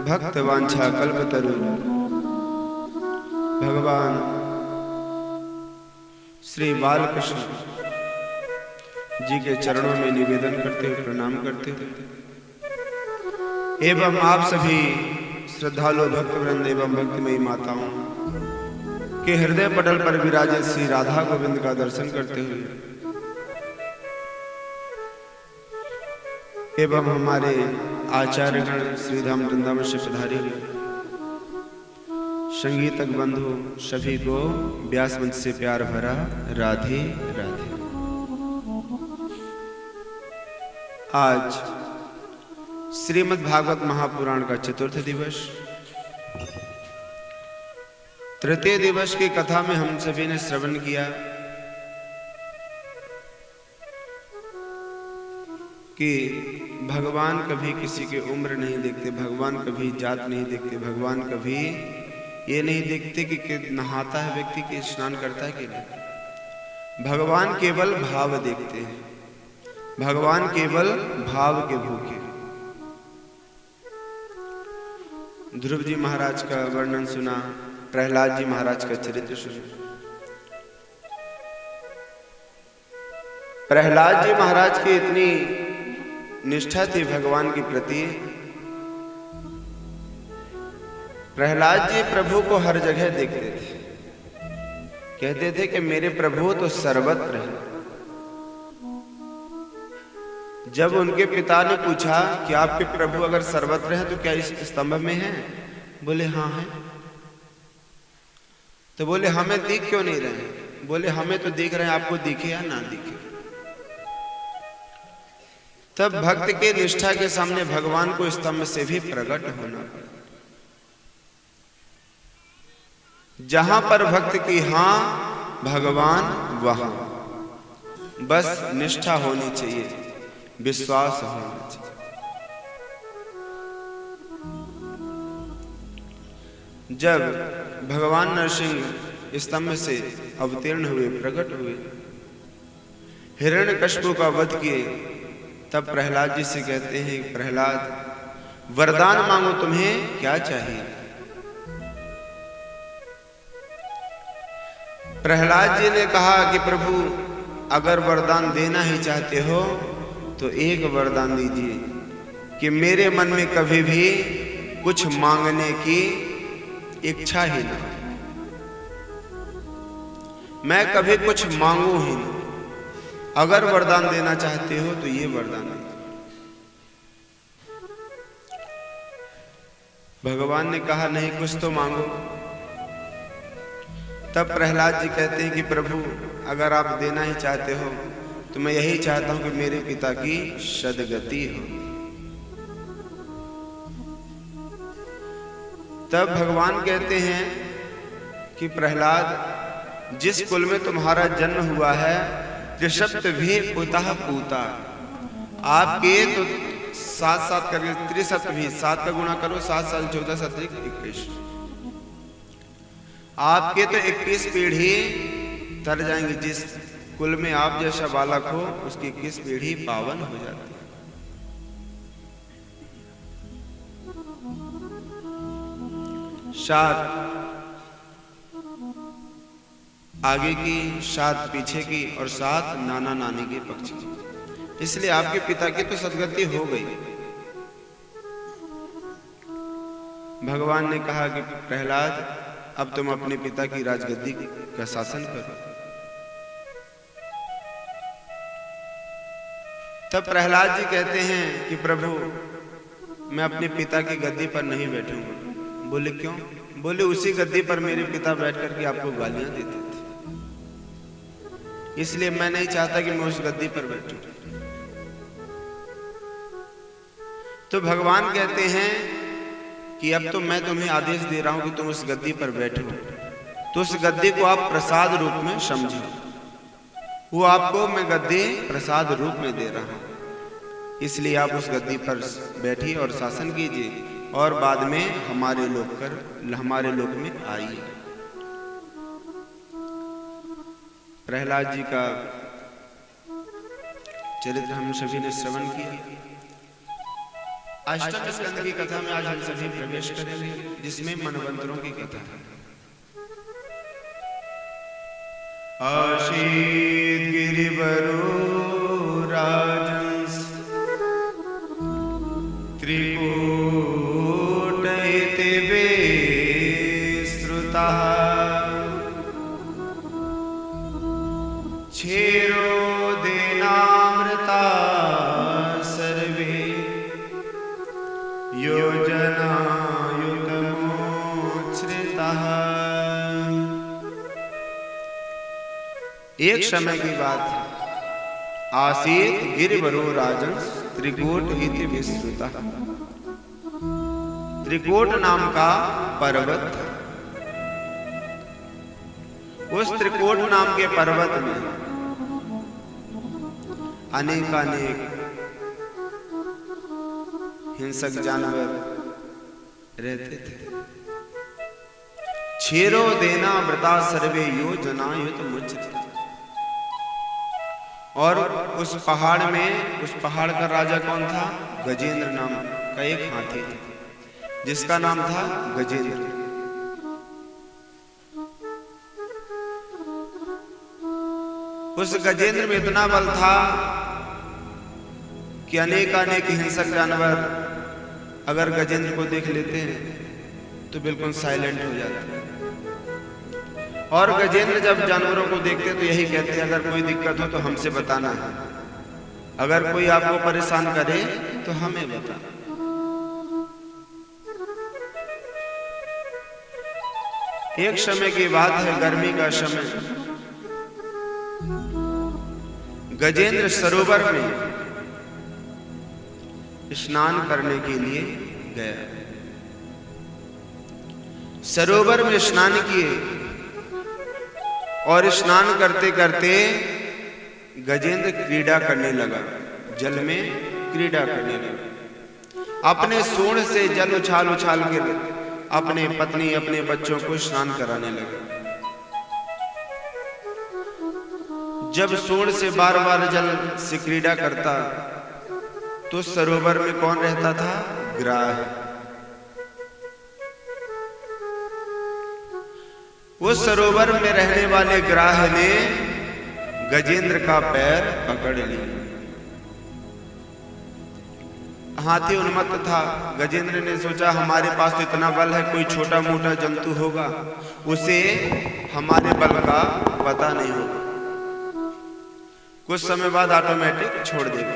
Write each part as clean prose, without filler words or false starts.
भक्त वांछा कल्पतरु भगवान श्री बालकृष्ण जी के चरणों में निवेदन करते हुए प्रणाम करते हुए एवं आप सभी श्रद्धालु भक्तवृंद एवं भक्तिमयी माताओं के हृदय पटल पर विराजे श्री राधा गोविंद का दर्शन करते हुए एवं हमारे आचार्यगण श्रीधाम वृंदावन से पधारे संगीतक बंधु सभी को व्यास मंच से प्यार भरा राधे राधे। आज श्रीमद् भागवत महापुराण का चतुर्थ दिवस, तृतीय दिवस की कथा में हम सभी ने श्रवण किया कि भगवान कभी किसी की उम्र नहीं देखते, भगवान कभी जात नहीं देखते, भगवान कभी ये नहीं देखते कि नहाता है व्यक्ति के स्नान करता है कि नहीं। भगवान केवल भाव देखते हैं, भगवान केवल भाव के भूखे। ध्रुव जी महाराज का वर्णन सुना, प्रहलाद जी महाराज का चरित्र सुना। प्रहलाद जी महाराज की इतनी निष्ठा थी भगवान के प्रति। प्रहलाद जी प्रभु को हर जगह देखते थे, कहते थे कि मेरे प्रभु तो सर्वत्र हैं। जब उनके पिता ने पूछा कि आपके प्रभु अगर सर्वत्र हैं तो क्या इस स्तंभ में हैं? बोले हाँ है। तो बोले हमें दिख क्यों नहीं रहे? बोले हमें तो दिख रहे हैं, आपको दिखे या ना दिखे। तब भक्त के निष्ठा के सामने भगवान को स्तंभ से भी प्रकट होना पड़ा। जहां पर भक्त की हां, भगवान वहां। बस निष्ठा होनी चाहिए, विश्वास होना चाहिए। जब भगवान नरसिंह स्तंभ से अवतीर्ण हुए, प्रकट हुए, हिरण्यकश्यप का वध किए, तब प्रहलाद जी से कहते हैं प्रहलाद वरदान मांगो, तुम्हें क्या चाहिए? प्रहलाद जी ने कहा कि प्रभु अगर वरदान देना ही चाहते हो तो एक वरदान दीजिए कि मेरे मन में कभी भी कुछ मांगने की इच्छा ही ना, मैं कभी कुछ मांगू ही नहीं। अगर वरदान देना चाहते हो तो ये वरदान दीजिए। भगवान ने कहा नहीं, कुछ तो मांगो। तब प्रहलाद जी कहते हैं कि प्रभु अगर आप देना ही चाहते हो तो मैं यही चाहता हूं कि मेरे पिता की सद्गति हो। तब भगवान कहते हैं कि प्रहलाद, जिस कुल में तुम्हारा जन्म हुआ है त्रिशप्त भी पुतः पूता, आपके तो 7 करके त्रिशप्त भी, 7 का गुणा करो, 7 साल 14 7 21, आपके तो 21 पीढ़ी तर जाएंगे। जिस कुल में आप जैसा बालक हो उसकी 21 पीढ़ी पावन हो जाती है। सात आगे की, 7 पीछे की और 7 नाना नानी के पक्ष की। इसलिए आपके पिता की तो सद्गति हो गई। भगवान ने कहा कि प्रहलाद अब तुम अपने पिता की राजगद्दी का शासन करो। तब प्रहलाद जी कहते हैं कि प्रभु मैं अपने पिता की गद्दी पर नहीं बैठूंगा। बोले क्यों? बोले उसी गद्दी पर मेरे पिता बैठ करके आपको गालियां देते थे, इसलिए मैं नहीं चाहता कि मैं उस गद्दी पर बैठूं। तो भगवान कहते हैं कि अब तो मैं तुम्हें आदेश दे रहा हूं कि तुम उस गद्दी पर बैठो, तो उस गद्दी को आप प्रसाद रूप में समझो। वो आपको मैं गद्दी प्रसाद रूप में दे रहा हूं, इसलिए आप उस गद्दी पर बैठिए और शासन कीजिए और बाद में हमारे लोक में आइए। प्रहलाद जी का चरित्र हम सभी ने श्रवण किया। अष्टम स्कंद की कथा में आज हम सभी प्रवेश करेंगे, जिसमें मनवंतरों की कथा है। आशीत गिरिवरो राजंस त्रिकूट इति विश्रुतः क्षीरोदेनामृता सर्वे योजनायुतमोच्छ्रितः। एक समय की बात है, आसीत गिरिवरो राजंस त्रिकूट इति विश्रुतः। त्रिकूट नाम का पर्वत था। उस त्रिकूट नाम के पर्वत में अनेकानेक हिंसक जानवर रहते थे। क्षीरो देना व्रता सर्वे योजनायुत मुच्यते। और उस पहाड़ में, उस पहाड़ का राजा कौन था? गजेंद्र नाम का एक हाथी था, जिसका नाम था गजेंद्र। उस गजेंद्र में इतना बल था कि अनेकानेक हिंसक जानवर अगर गजेंद्र को देख लेते हैं तो बिल्कुल साइलेंट हो जाते हैं। और गजेंद्र जब जानवरों को देखते हैं तो यही कहते हैं, अगर कोई दिक्कत हो तो हमसे बताना है, अगर कोई आपको परेशान करे तो हमें बताना। एक समय की बात है, गर्मी का समय, गजेंद्र सरोवर में स्नान करने के लिए गया। सरोवर में स्नान किए और स्नान करते करते गजेंद्र क्रीड़ा करने लगा, जल में क्रीड़ा करने लगा। अपने सूंड से जल उछाल उछाल के अपने पत्नी अपने बच्चों को स्नान कराने लगा। जब सूंड से बार बार जल से क्रीड़ा करता तो सरोवर में कौन रहता था? ग्राह। उस सरोवर में रहने वाले ग्राह ने गजेंद्र का पैर पकड़ लिया। हाथी उन्मत्त था। गजेंद्र ने सोचा हमारे पास तो इतना बल है, कोई छोटा मोटा जंतु होगा, उसे हमारे बल का पता नहीं होगा, कुछ समय बाद ऑटोमेटिक छोड़ देगा।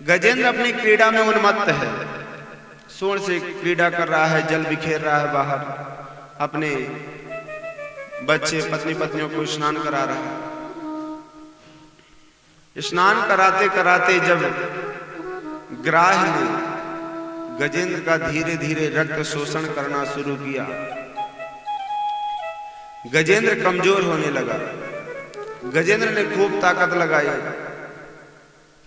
गजेंद्र अपनी क्रीड़ा में उन्मत्त है, सूंड से क्रीड़ा कर रहा है, जल बिखेर रहा है बाहर, अपने बच्चे पत्नियों को स्नान करा रहा है। स्नान कराते कराते जब ग्राह ने गजेंद्र का धीरे धीरे रक्त शोषण करना शुरू किया, गजेंद्र कमजोर होने लगा। गजेंद्र ने खूब ताकत लगाई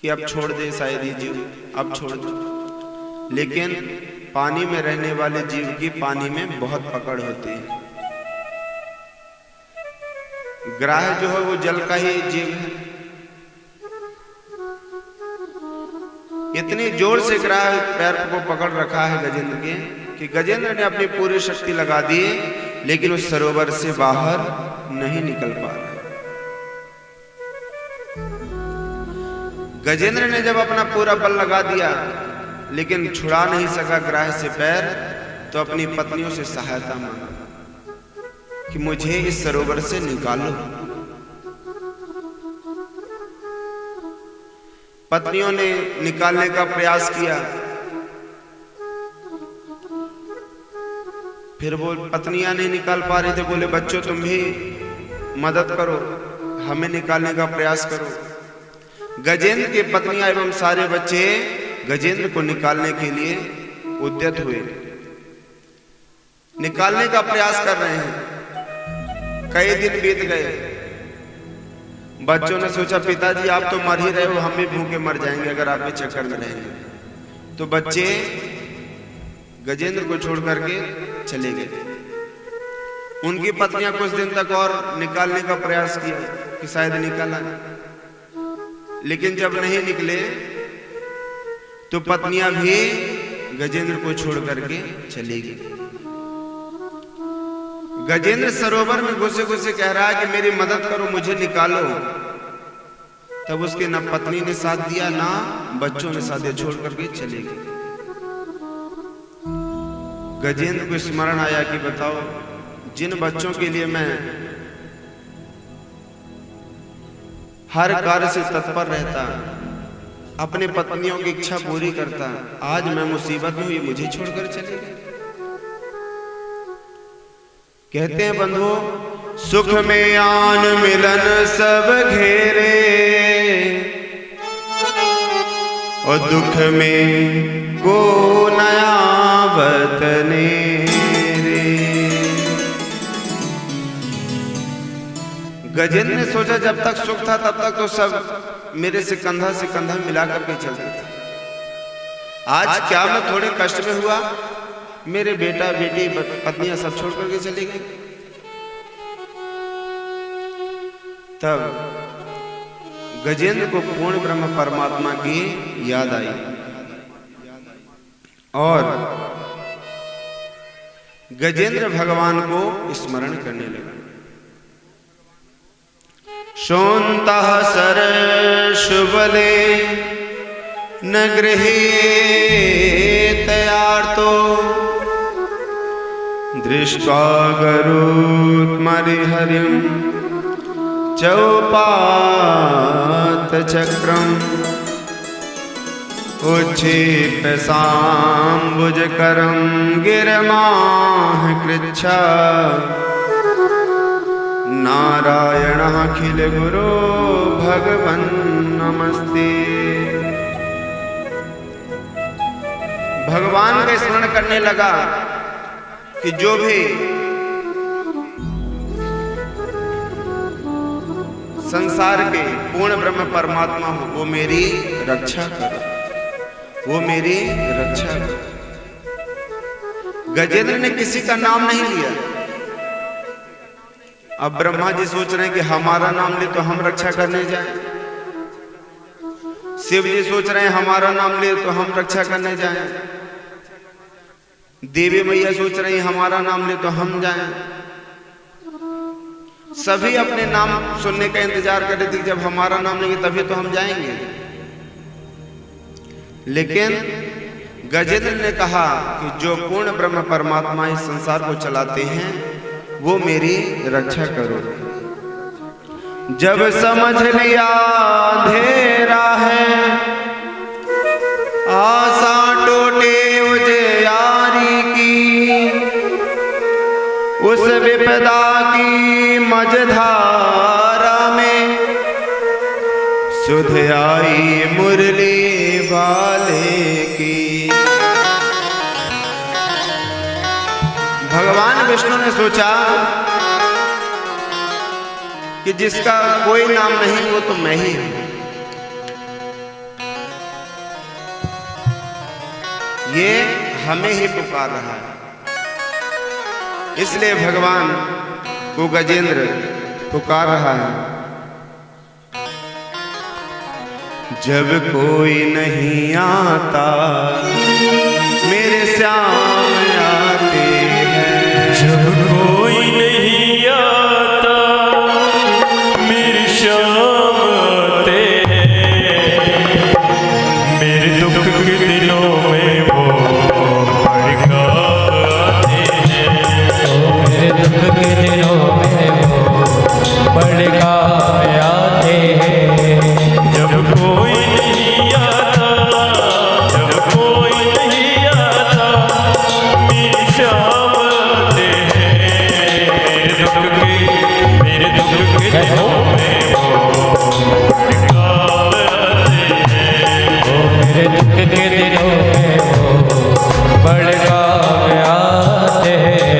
कि अब छोड़ दे शायद ये जीव, अब छोड़ दे। लेकिन पानी में रहने वाले जीव की पानी में बहुत पकड़ होती है। ग्राह जो है वो जल का ही जीव है। इतनी जोर से ग्राह पैर को पकड़ रखा है गजेंद्र के कि गजेंद्र ने अपनी पूरी शक्ति लगा दी, लेकिन उस सरोवर से बाहर नहीं निकल पा रहा। गजेंद्र ने जब अपना पूरा बल लगा दिया लेकिन छुड़ा नहीं सका ग्राह से पैर, तो अपनी पत्नियों से सहायता मांगा कि मुझे इस सरोवर से निकालो। पत्नियों ने निकालने का प्रयास किया, फिर वो पत्नियां नहीं निकाल पा रही थे। बोले बच्चों तुम भी मदद करो, हमें निकालने का प्रयास करो। गजेंद्र की पत्नियां एवं सारे बच्चे गजेंद्र को निकालने के लिए उद्यत हुए, निकालने का प्रयास कर रहे हैं। कई दिन बीत गए। बच्चों ने सोचा पिताजी आप तो मर ही रहे हो, हम भी भूखे मर जाएंगे अगर आप इस चक्कर में रहेंगे। तो बच्चे गजेंद्र को छोड़ करके चले गए। उनकी पत्नियां कुछ दिन तक और निकालने का प्रयास किया कि शायद निकाला, लेकिन जब नहीं निकले तो तो पत्नियां भी गजेंद्र को छोड़ करके चली गई। गजेंद्र सरोवर में घुसे घुसे कह रहा है कि मेरी मदद करो, मुझे निकालो। तब उसके न पत्नी ने साथ दिया ना बच्चों ने साथ दिया, छोड़ करके चले गए। गजेंद्र को स्मरण आया कि बताओ, जिन बच्चों के लिए मैं हर कार्य से तत्पर रहता, अपने पत्नियों की इच्छा पूरी करता, आज मैं मुसीबत में हुई, मुझे छोड़कर चले गए। कहते हैं बंधुओं, सुख में आन मिलन सब घेरे और दुख में को नया वतने रे। गजेंद्र ने सोचा जब तक सुख था तब तक तो सब मेरे से कंधा मिला करके चलते थे। आज क्या मैं थोड़े कष्ट में हुआ, मेरे बेटा बेटी पत्नियां सब छोड़ करके चले गए। तब गजेंद्र को पूर्ण ब्रह्म परमात्मा की याद आई और गजेंद्र भगवान को स्मरण करने लगा। शोन्तः सर शुभले न गृहीत यार्तो दृष्ट्वा गरुत्मरिहरिं चौपात चक्रम उच्छिप्य सांबुजकरं गिरमाह कृच्छा नारायणः अखिल गुरो भगवन् नमस्ते। भगवान का स्मरण करने लगा कि जो भी संसार के पूर्ण ब्रह्म परमात्मा हो वो मेरी रक्षा करो, वो मेरी रक्षा करो। गजेंद्र ने किसी का नाम नहीं लिया। अब ब्रह्मा जी सोच रहे हैं कि हमारा नाम ले तो हम रक्षा करने जाएं। शिव जी सोच रहे हैं हमारा नाम ले तो हम रक्षा करने जाएं। देवी मैया सोच रही हैं हमारा नाम ले तो हम जाएं। सभी अपने नाम सुनने का इंतजार कर रहे थे, जब हमारा नाम लेंगे तभी तो हम जाएंगे। लेकिन गजेंद्र ने कहा कि जो पूर्ण ब्रह्म परमात्मा इस संसार को चलाते हैं वो मेरी रक्षा करो। जब समझ लिया अंधेरा है आशा टूटे उजियारी की, उस विपदा की मझधारा में सुध आई मुरली वाले की। भगवान विष्णु ने सोचा कि जिसका कोई नाम नहीं वो तो मैं ही हूं। ये हमें ही पुकार रहा है, इसलिए भगवान को गजेंद्र पुकार रहा है। जब कोई नहीं आता मेरे श्याम आते हैं, जब कोई नहीं आता मेरे श्याम आते हैं, मेरे दुख के दिनों में वो भड़का आते हैं, मेरे दुख के दिनों में वो भड़का आते हैं। जब कोई नहीं आता, जब कोई नहीं आता मेरे श्याम आते हैं, मेरे दुख के दिनों में वो भड़का आते हैं, मेरे दुख के दिनों में वो भड़का आते हैं।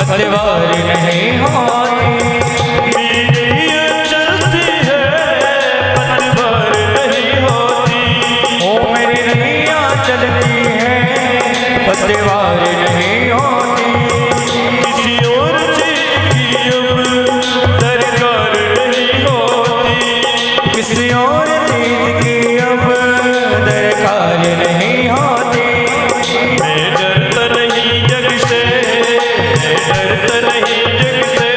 पतवार नहीं होती। मेरी चलती है पतवार नहीं होती। ओ मेरी नैया चलती है पतवार नहीं होती। किसी और चीज की अब दरकार नहीं होती। किसी और चीज की अब दरकार नहीं होती। मैं डरता नहीं जग से, मैं डरता नहीं जग से।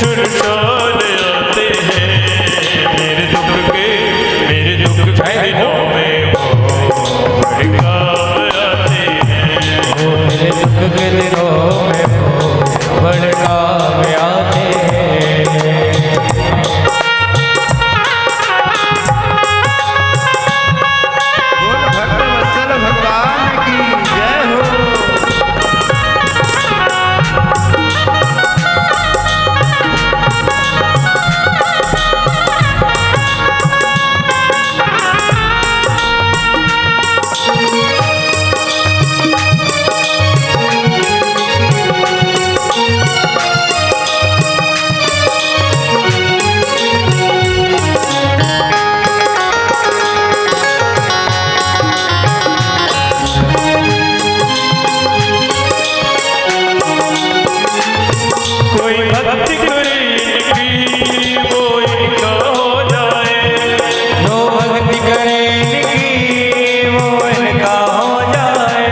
सुरसान आते हैं मेरे दुख के दिनों में वो बड़े काम आते हैं। ओ मेरे दुख के दिनों में वो बड़े काम आते हैं। बोल भक्त वत्सल भगवान की जय हो। कोई भक्ति करे इनकी वो इनका हो जाए। जो भक्ति करे इनकी वो इनका हो जाए।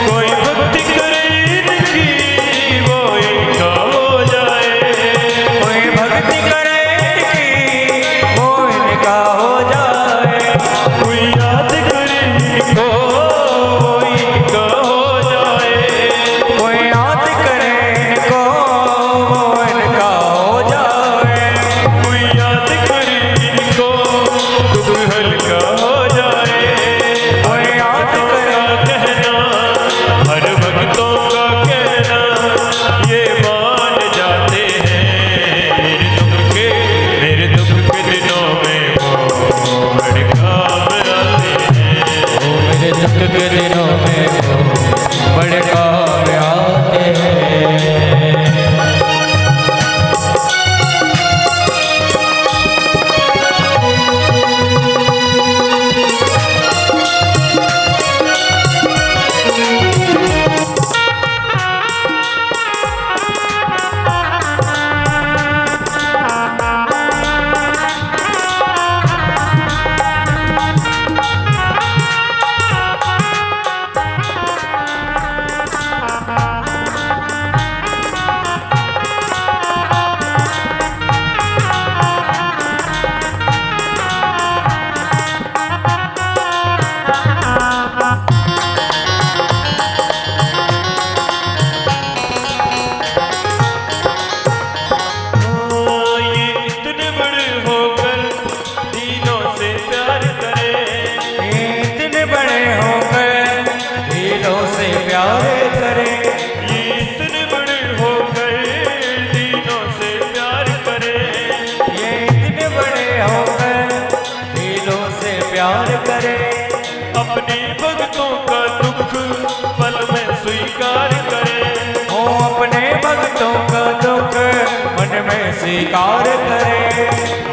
कोई भक्ति करे इनकी वो इनका हो जाए। कोई भक्ति करे इनकी वो इनका हो जाए। कोई याद करे इनको वो इनका हो जाए। कोई याद करे इनको वो इनका हो जाए। कोई याद करे इनको दुख हल्का हो जाए। कोई याद करे कहना हर भक्तों का कहना ये मान जाते हैं। मेरे दुख के दिनों में वो बड़े काम आते हैं। ओ मेरे दुख के दिनों में वो बड़े काम आते हैं। ये इतने बड़े होकर दीनों से प्यार करें। इतने बड़े होकर दिलों से प्यार करें। ये इतने बड़े होकर दीनों से प्यार करें। ये इतने बड़े होकर दिलों से प्यार करें। अपने भक्तों का दुख पल में स्वीकार करें। ओ अपने भक्तों का दुख मन में स्वीकार करें।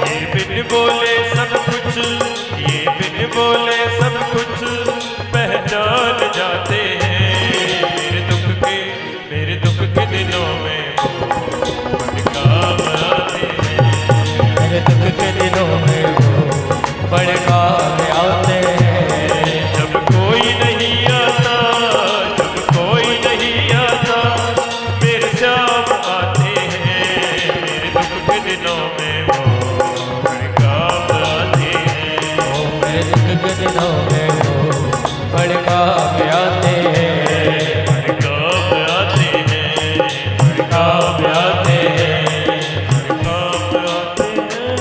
ये बिन बोले सब कुछ, ये बिन बोले सब कुछ पहचान जाते हैं। मेरे दुख के दिनों में वो बड़े काम आते हैं। मेरे दुख के दिनों में वो बड़े काम आते हैं। जब कोई नहीं आता, जब कोई नहीं आता मेरे श्याम आते हैं। मेरे दुख के दिनों में वो बड़े काम आते हैं। ओ मेरे दुख के दिनों में वो बड़े काम आते हैं। बड़े काम आते हैं। बड़े काम आते हैं। काम आते हैं।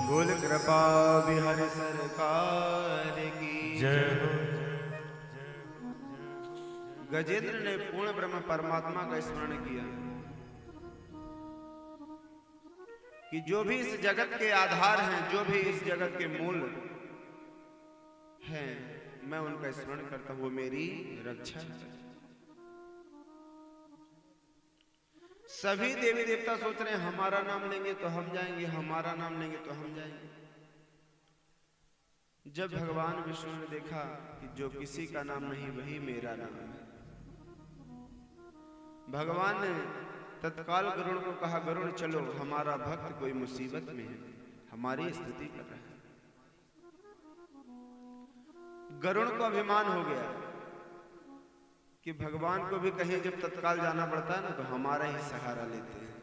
बोल कृपा बिहारी सरकार की जय हो। गजेंद्र ने पूर्ण ब्रह्म परमात्मा का स्मरण किया कि जो भी इस जगत के आधार हैं, जो भी इस जगत के मूल हैं, मैं उनका स्मरण करता हूं, वो मेरी रक्षा करते। सभी देवी देवता सोच रहे हैं हमारा नाम लेंगे तो हम जाएंगे, हमारा नाम लेंगे तो हम जाएंगे। जब भगवान विष्णु ने देखा कि जो किसी का नाम नहीं वही मेरा नाम है, भगवान ने तत्काल गरुड़ को कहा, गरुड़ चलो, हमारा भक्त कोई मुसीबत में है, हमारी स्तुति कर रहा है। गरुड़ को अभिमान हो गया कि भगवान को भी कहीं जब तत्काल जाना पड़ता है ना तो हमारा ही सहारा लेते हैं,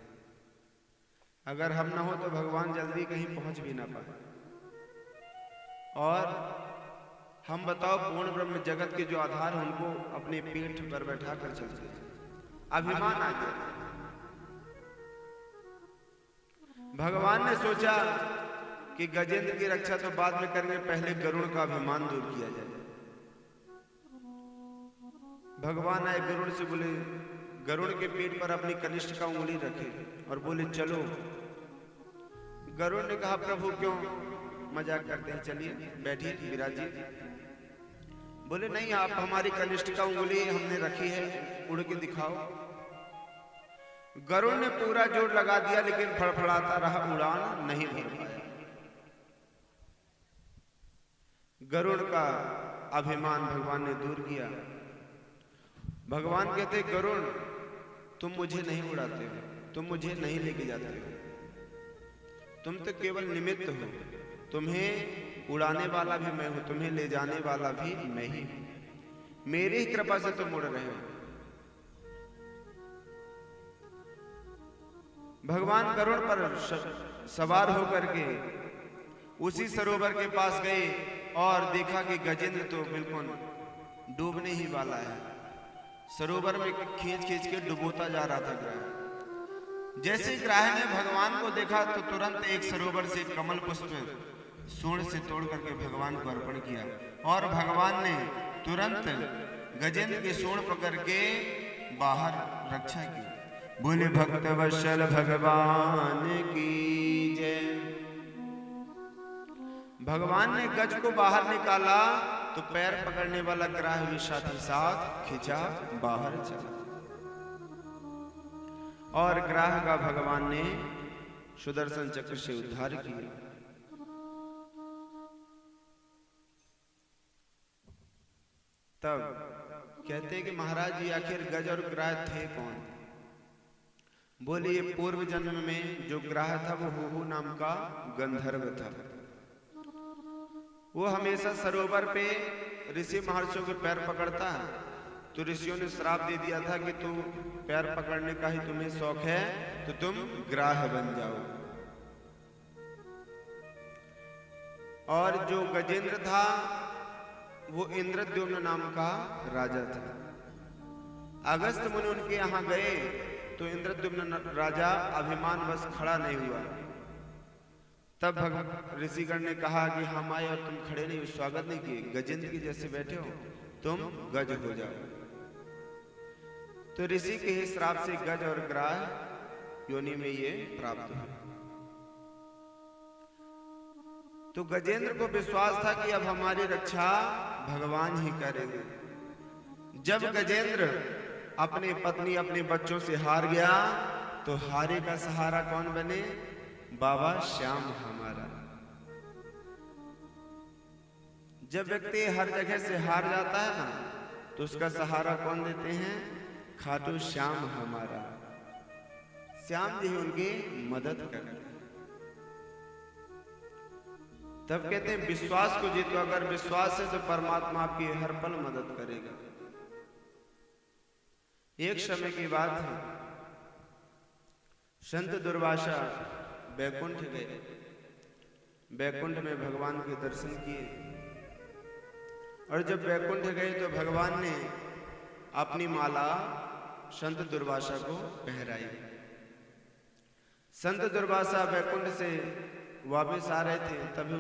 अगर हम ना हो तो भगवान जल्दी कहीं पहुंच भी ना पाए। और हम बताओ, पूर्ण ब्रह्म जगत के जो आधार हैं उनको अपने पीठ पर बैठा कर चलते हैं, अभिमान आ गया। भगवान ने सोचा कि गजेंद्र की रक्षा तो बाद में करेंगे, पहले गरुड़ का अभिमान दूर किया जाए। भगवान आए, गरुड़ से बोले, गरुड़ के पेट पर अपनी कनिष्ठ का उंगली रखे और बोले चलो। गरुड़ ने कहा, प्रभु क्यों मजाक करते हैं, चलिए बैठिए विराजिए। बोले नहीं, आप हमारी कनिष्ठ का उंगली हमने रखी है, उड़ के दिखाओ। गरुड़ ने पूरा जोर लगा दिया लेकिन फड़फड़ाता रहा, उड़ान नहीं भर पाया। गरुड़ का अभिमान भगवान ने दूर किया। भगवान कहते, गरुड़ तुम मुझे नहीं उड़ाते हो, तुम मुझे नहीं लेके जाते हो, तुम तो केवल निमित्त हो, तुम्हें उड़ाने वाला भी मैं हूं, तुम्हें ले जाने वाला भी मैं ही हूं, मेरी ही कृपा से तुम उड़ रहे हो। भगवान गरुड़ पर सवार होकर के उसी सरोवर के पास गए और देखा कि गजेंद्र तो बिल्कुल डूबने ही वाला है, सरोवर में खींच खींच के डुबोता जा रहा था ग्राह। जैसे ग्राह ने भगवान को देखा तो तुरंत एक सरोवर से कमल पुष्प सूंड से तोड़ करके भगवान को अर्पण किया और भगवान ने तुरंत गजेंद्र की सूंड पकड़ के बाहर रक्षा की। बोले भक्त वत्सल भगवान की जय। भगवान ने गज को बाहर निकाला तो पैर पकड़ने वाला ग्राह भी साथ ही साथ खिंचा बाहर चला और ग्राह का भगवान ने सुदर्शन चक्र से उद्धार किया। तब कहते हैं कि महाराज जी आखिर गज और ग्राह थे कौन? बोले ये पूर्व जन्म में जो ग्राह था वो हुहु नाम का गंधर्व था। वो हमेशा सरोवर पे ऋषि महर्षियों के पैर पकड़ता है, तो ऋषियों ने श्राप दे दिया था कि तू पैर पकड़ने का ही तुम्हें शौक है तो तुम ग्राह बन जाओ। और जो गजेंद्र था वो इंद्रद्युम्न नाम का राजा था। अगस्त मुनि उनके यहाँ गए तो इंद्रद्युम्न राजा अभिमानवश खड़ा नहीं हुआ। तब ऋषिगण ने कहा कि हम आए और तुम खड़े नहीं, स्वागत नहीं किए, गजेंद्र के जैसे बैठे हो, तुम गज हो जाओ। तो ऋषि के ही श्राप से गज और ग्राह योनि में ये प्राप्त हुआ। तो गजेंद्र को विश्वास था कि अब हमारी रक्षा भगवान ही करेंगे। जब गजेंद्र अपनी पत्नी अपने बच्चों से हार गया तो हारे का सहारा कौन बने? बाबा श्याम हमारा। जब व्यक्ति हर जगह से हार जाता है ना तो उसका सहारा कौन देते हैं? खाटू श्याम हमारा। श्याम जी उनकी मदद करते हैं। तब कहते हैं विश्वास को जीतो। अगर विश्वास है तो परमात्मा आपकी हर पल मदद करेगा। एक समय की बात है, संत दुर्वासा बैकुंठ गए। बैकुंठ में भगवान के दर्शन किए और जब बैकुंठ गए तो भगवान ने अपनी माला संत दुर्वासा को पहराई। संत दुर्वासा बैकुंठ से वापस आ रहे थे, तभी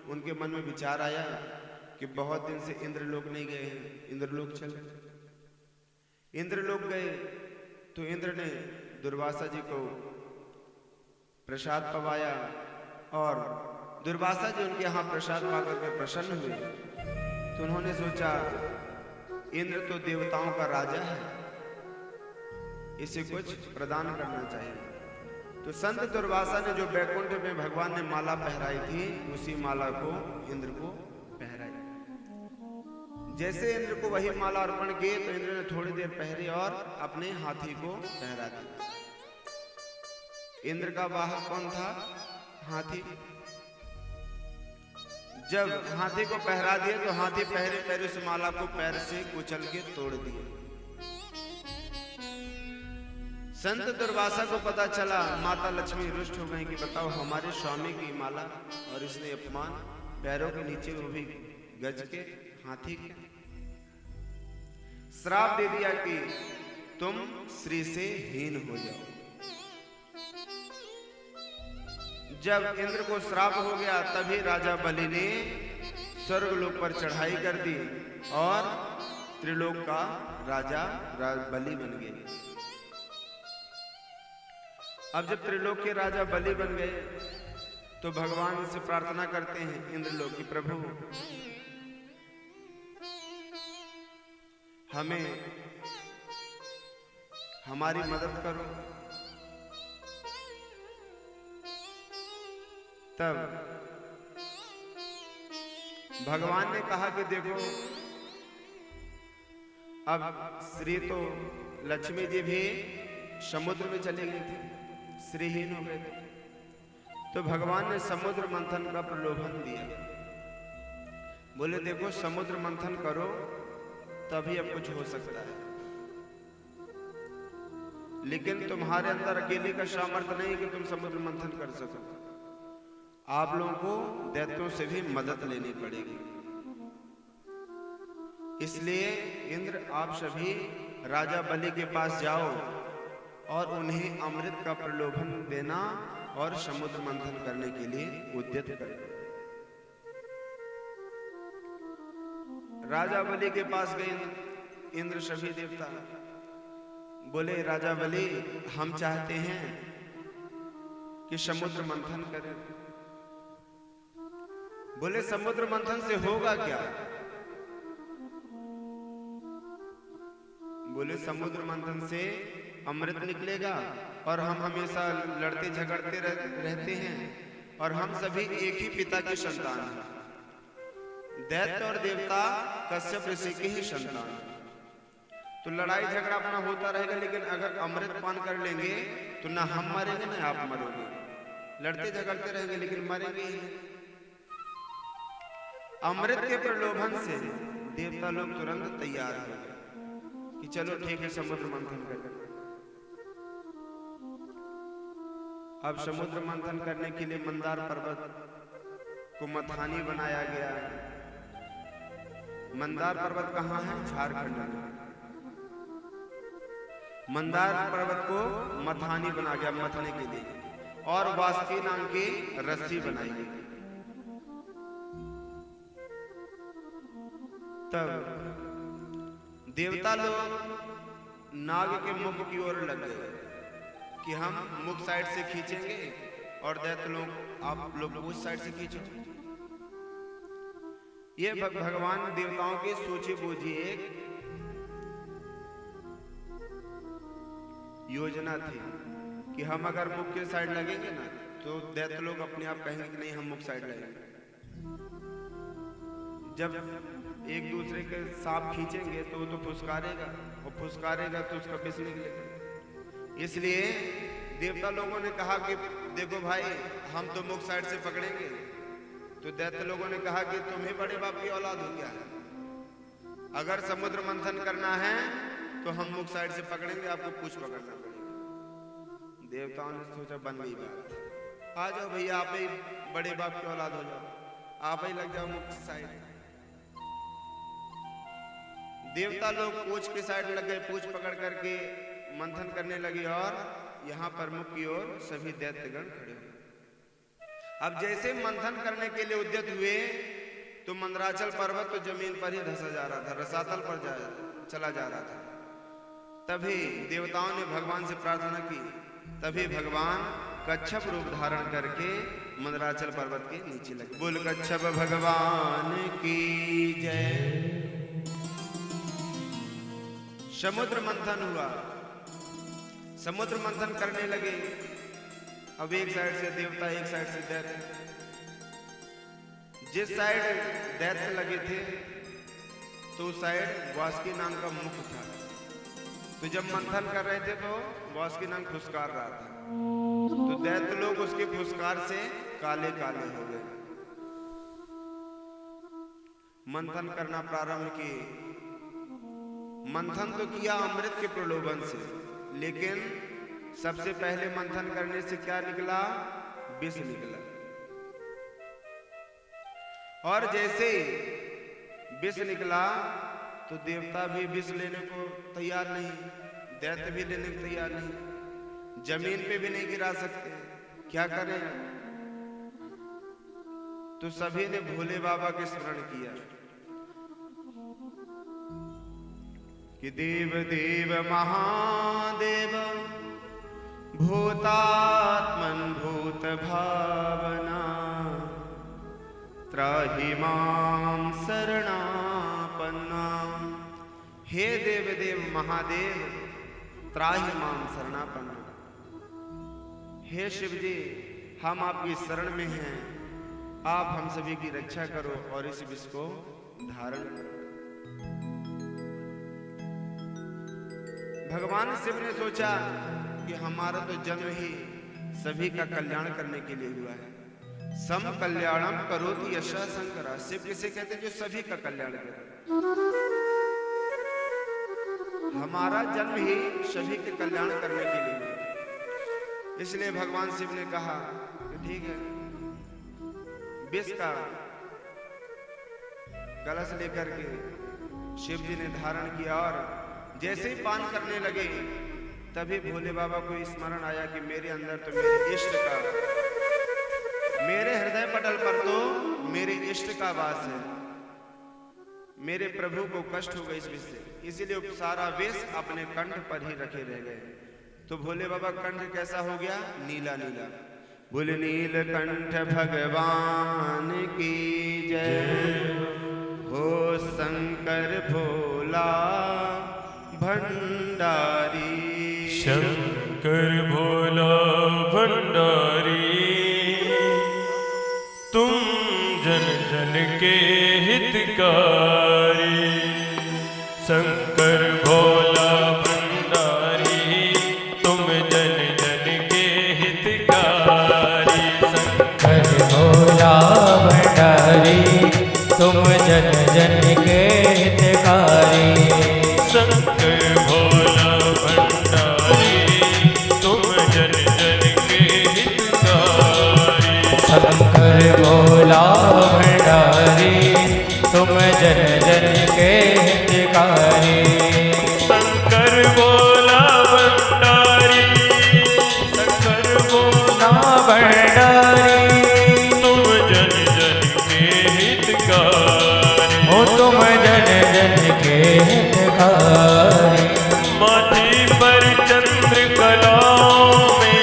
उनके मन में विचार आया कि बहुत दिन से इंद्रलोक नहीं गए हैं, इंद्रलोक चल। इंद्रलोक गए तो इंद्र ने दुर्वासा जी को प्रसाद पवाया और दुर्वासा जी उनके यहाँ प्रसाद पाकर के प्रसन्न हुए तो उन्होंने सोचा इंद्र तो देवताओं का राजा है, इसे कुछ प्रदान करना चाहिए। तो संत दुर्वासा ने जो बैकुंठ में भगवान ने माला पहराई थी, उसी माला को इंद्र को पहराई। जैसे इंद्र को वही माला अर्पण किए तो इंद्र ने थोड़ी देर पहरे और अपने हाथी को पहरा दिया। इंद्र का वाहक कौन था? हाथी। जब हाथी को पहरा दिया तो हाथी पहरे पहरे उस माला को पैर से कुचल के तोड़ दिया। संत दुर्वासा को पता चला, माता लक्ष्मी रुष्ट हो गई कि बताओ हमारे स्वामी की माला और इसने अपमान, पैरों के नीचे वो भी गज के हाथी के। श्राप दे दिया कि तुम श्री से हीन हो जाओ। जब इंद्र को श्राप हो गया तभी राजा बलि ने स्वर्गलोक पर चढ़ाई कर दी और त्रिलोक का राजा बलि बन गए। अब जब त्रिलोक के राजा बलि बन गए तो भगवान से प्रार्थना करते हैं इंद्रलोक की, प्रभु हमें हमारी मदद करो। तब भगवान ने कहा कि देखो अब श्री तो लक्ष्मी जी भी समुद्र में चले गए थे, श्रीहीन हो गए थे। तो भगवान ने समुद्र मंथन का प्रलोभन दिया। बोले देखो समुद्र मंथन करो तभी अब कुछ हो सकता है, लेकिन तुम्हारे अंदर अकेले का सामर्थ्य नहीं कि तुम समुद्र मंथन कर सको। आप लोगों को दैत्यों से भी मदद लेनी पड़ेगी। इसलिए इंद्र आप सभी राजा बलि के पास जाओ और उन्हें अमृत का प्रलोभन देना और समुद्र मंथन करने के लिए उद्यत करें। राजा बलि के पास गए इंद्र सभी देवता। बोले राजा बलि हम चाहते हैं कि समुद्र मंथन करें। बोले समुद्र मंथन से होगा क्या? बोले समुद्र मंथन से अमृत निकलेगा और हम हमेशा लड़ते झगड़ते रहते हैं और हम सभी एक ही पिता की संतान हैं। दैत्य और देवता कश्यप ऋषि के ही संतान हैं। तो लड़ाई झगड़ा अपना होता रहेगा, लेकिन अगर अमृत पान कर लेंगे तो ना हम मरेंगे ना आप मरोगे। लड़ते झगड़ते रहेंगे लेकिन मरेंगे ही नहीं। अमृत के प्रलोभन से देवता लोग तुरंत तैयार हो गए कि चलो ठीक है समुद्र मंथन करें। अब समुद्र मंथन करने के लिए मंदार पर्वत को मथानी बनाया गया। मंदार पर्वत कहाँ है? झारखंड में। मंदार पर्वत को मथानी बना गया मथने के लिए और वासुकी नाम की रस्सी बनाई गई। तब देवता लोग नाग के मुख की ओर लग गए कि हम मुख साइड से खींचेंगे और दैत्य लोग आप लोग उस साइड से खींचो। ये भगवान देवताओं की सोची बूझी एक योजना थी कि हम अगर मुख के साइड लगेंगे ना तो दैत्य लोग अपने आप कहेंगे कि नहीं हम मुख साइड लगेंगे। जब एक दूसरे के सांप खींचेंगे तो वो तो फुसकारेगा और फुसकारेगा तो उसका विष निकलेगा। इसलिए देवता लोगों ने कहा कि देखो भाई हम तो मुख साइड से पकड़ेंगे। तो दैत्य लोगों ने कहा कि तुम ही बड़े बाप की औलाद हो क्या है, अगर समुद्र मंथन करना है तो हम मुख साइड से पकड़ेंगे, आपको पूछ पकड़ना पड़ेगा। देवताओं ने सोचा बन गई बात, आ जाओ भैया आप ही बड़े बाप की औलाद हो जाओ, आप ही लग जाओ मुख साइड। देवता लोग पूछ के साइड लग गए, पूछ पकड़ करके मंथन करने लगे और यहाँ पर मुख की ओर सभी दैत्यगण खड़े हुए। अब जैसे मंथन करने के लिए उद्यत हुए तो मंदराचल पर्वत तो जमीन पर ही धंसा जा रहा था, रसातल पर चला जा रहा था। तभी देवताओं ने भगवान से प्रार्थना की। तभी भगवान कच्छप रूप धारण करके मंदराचल पर्वत के नीचे लगे। बोल कच्छप भगवान की जय। समुद्र मंथन हुआ। समुद्र मंथन करने लगे। अब एक साइड से देवता, एक साइड से दैत्य। जिस साइड दैत्य लगे थे तो उस साइड वासुकी नाग का मुख था। तो जब मंथन कर रहे थे तो वासुकी नाग फुसकार रहा था, तो दैत्य लोग उसके फुसकार से काले काले हो गए। मंथन करना प्रारंभ किए। मंथन तो किया अमृत के प्रलोभन से, लेकिन सबसे पहले मंथन करने से क्या निकला? विष निकला। और जैसे विष निकला तो देवता भी विष लेने को तैयार नहीं, दैत्य भी लेने को तैयार नहीं, जमीन पे भी नहीं गिरा सकते, क्या करें? तो सभी ने भोले बाबा के स्मरण किया कि देव देव महादेव भूतात्मन भूत भावना त्राहि मां शरणापन्ना। हे देव देव महादेव त्राहि मां शरणापन्ना। हे शिव जी, हम आपकी शरण में हैं, आप हम सभी की रक्षा करो और इस विष को धारण करो। भगवान शिव ने सोचा कि हमारा तो जन्म ही सभी का कल्याण करने के लिए हुआ है। सम कल्याणम करोति यशा शंकरा। शिव किसे कहते हैं? जो सभी का कल्याण करे। हमारा जन्म ही सभी के कल्याण करने के लिए हुआ। इसलिए भगवान शिव ने कहा कि ठीक है, विष का कलश लेकर के शिव जी ने धारण किया और जैसे ही पान करने लगे तभी भोले बाबा को स्मरण आया कि मेरे अंदर तो मेरे इष्ट का, मेरे हृदय पटल पर तो मेरे इष्ट का वास है, मेरे प्रभु को कष्ट हो गई इस विष से, इसीलिए सारा विष अपने कंठ पर ही रखे रह गए। तो भोले बाबा कंठ कैसा हो गया? नीला नीला। बोले नीलकंठ भगवान की जय हो, शंकर भोला भंडारी। शंकर भोला भंडारी, तुम जन जन के हितकारी। शंकर भोला भंडारी, तुम जन जन के हितकारी। शंकर भोला भंडारी, तुम जन जन के हितकारी। शंकर भोला भंडारी, तुम जन जन के हितकारी। शंकर भोला भंडारी, तुम जन जन के हितकारी। शंकर भोला भंडारी, शंकर भोला भंडारी, तुम जन जन के हितकारी। हो तुम जन जन के हितकारी। माथे पर चंद्र कलाओं में,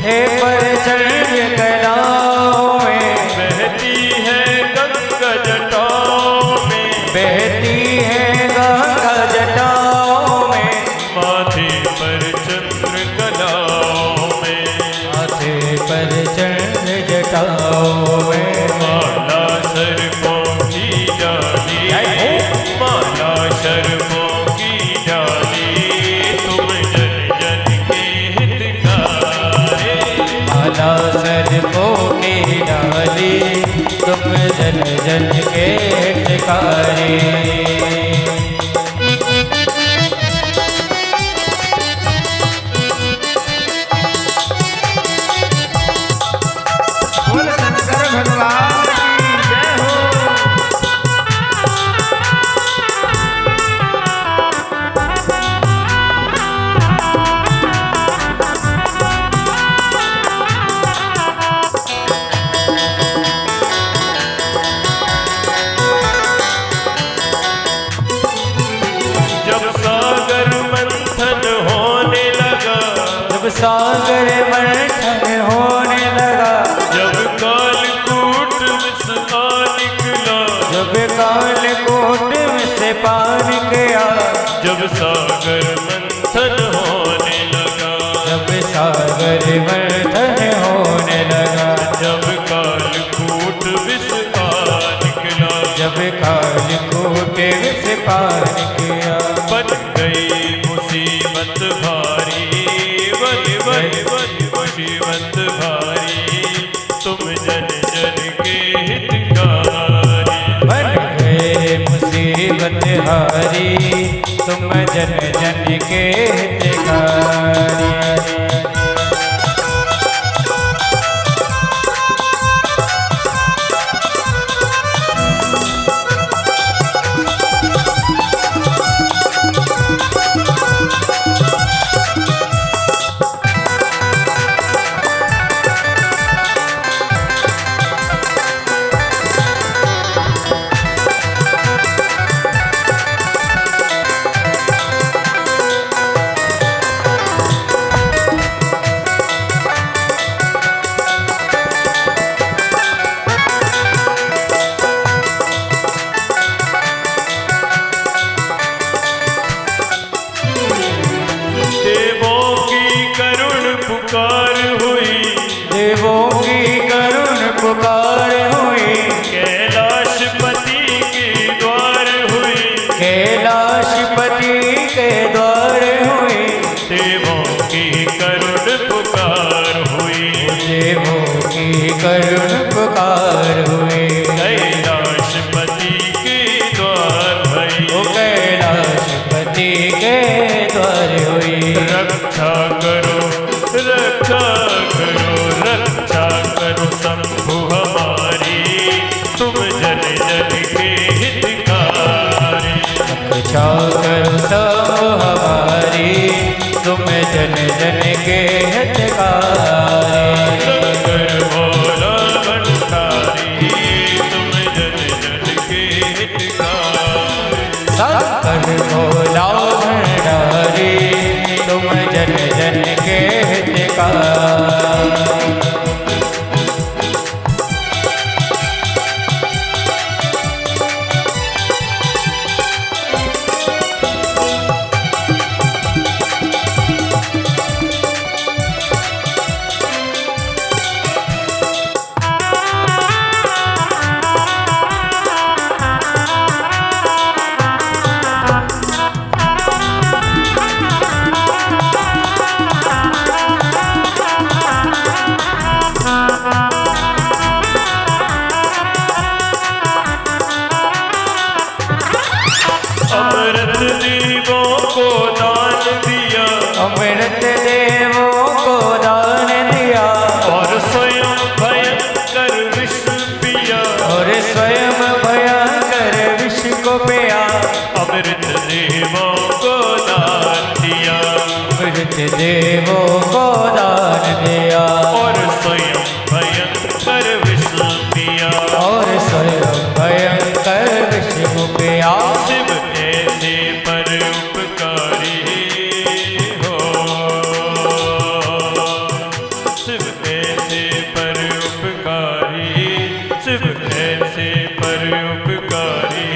हे पर चंद्र कलाओं में, बहती है गंगा जटाओं में, बहती है गंगा जटाओं में। माथे पर चंद्र कलाओं में, माथे पर चंद्र जटाओं में। माला सर्पों की डाली, माला सर्पों की डाली, तुम जन जन के हितकारी। माला सर्पों की डाली, तुम जन जन के हितकारी। बोल शंकर भगवान की जय हो। जब सागर मंथन होने लगा, जब सागर मंथन होने लगा, जब कालकूट विष निकला, जब कालकूट में से पार गया, जब सागर मंथन होने लगा, जब सागर मंथन होने लगा, जब कालकूट विष आ निकला, जब कालकूट विष पार किया, बन गई मुसीबत भारी, बड़ी बड़ी बड़ी मुसीबत भारी, तुम जन जन के हितकारी, बन गए मुसीबत हारी, तुम जन जन के हितकारी। देवों की करुण पुकार हुई, कैलाशपति के द्वार हुई, कैलाशपति के द्वार हुई, देवों की करुण पुकार हुई, देवों की करुण पुकार हुई, कैलाशपति के द्वार हुई, ओ कैलाशपति के द्वार हुई। रक्षा करो रक्षा करो रक्षा करो शंभु हमारी, तुम जन जन के हितकारी, रक्षा करो सब हमारी, तुम जन जन के हितकारी। शंकर भोला भंडारी, तुम जन जन के हितकारी, शंकर भोला भंडारी, तुम जन जन के हितकारी। अमृत देवों को दान दिया, अमृत देवों को दान दिया, और स्वयं भयंकर विष पिया, और स्वयं भयंकर विष को पिया। अमृत देवों को दान दिया, अमृत देवों को दान दिया, और स्वयं भयंकर विष पिया, और स्वयं भयंकर विष को पिया। शिव ऐसे परोपकारी हो, शिव ऐसे परोपकारी, शिव ऐसे परोपकारी,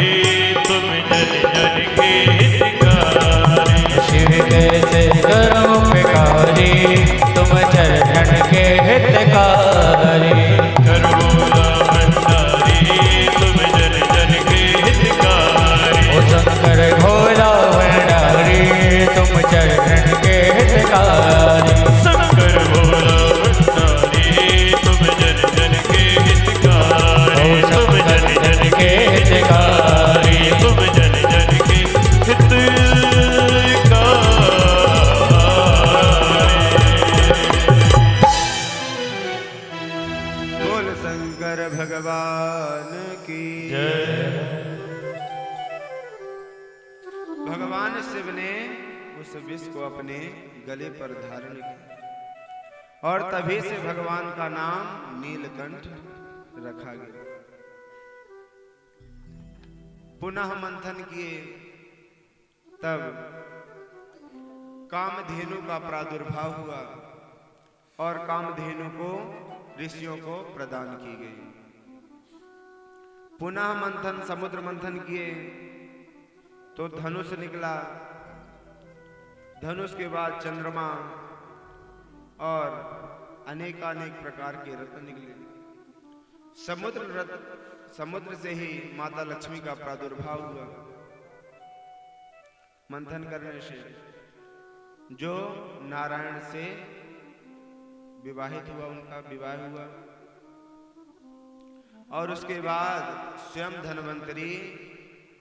तुम जन जन के हितकारी, शिव कैसे परोपकारी, तुम चरण के हितकारी। करुणा भंडारी, तुम जन जन के हितकारी, ओ शंकर भोला भंडारी, तुम चरण के हितकारी। शंकर भोला भंडारी, तुम जन जन के हितकारी, तुम जन जन के हितकारी, तुम जन जन के हितकारी। बोल शंकर भगवान की भगवान शिव ने उस विष को अपने गले पर धारण किया और तभी से भगवान का नाम नीलकंठ रखा गया। पुनः मंथन किए तब कामधेनु का प्रादुर्भाव हुआ और कामधेनु को ऋषियों को प्रदान की गई। पुनः मंथन समुद्र मंथन किए तो धनुष निकला धनुष के बाद चंद्रमा और अनेकानेक प्रकार के रत्न निकले। समुद्र से ही माता लक्ष्मी का प्रादुर्भाव हुआ। मंथन करने से जो नारायण से विवाहित हुआ, उनका विवाह हुआ। और उसके बाद स्वयं धन्वंतरी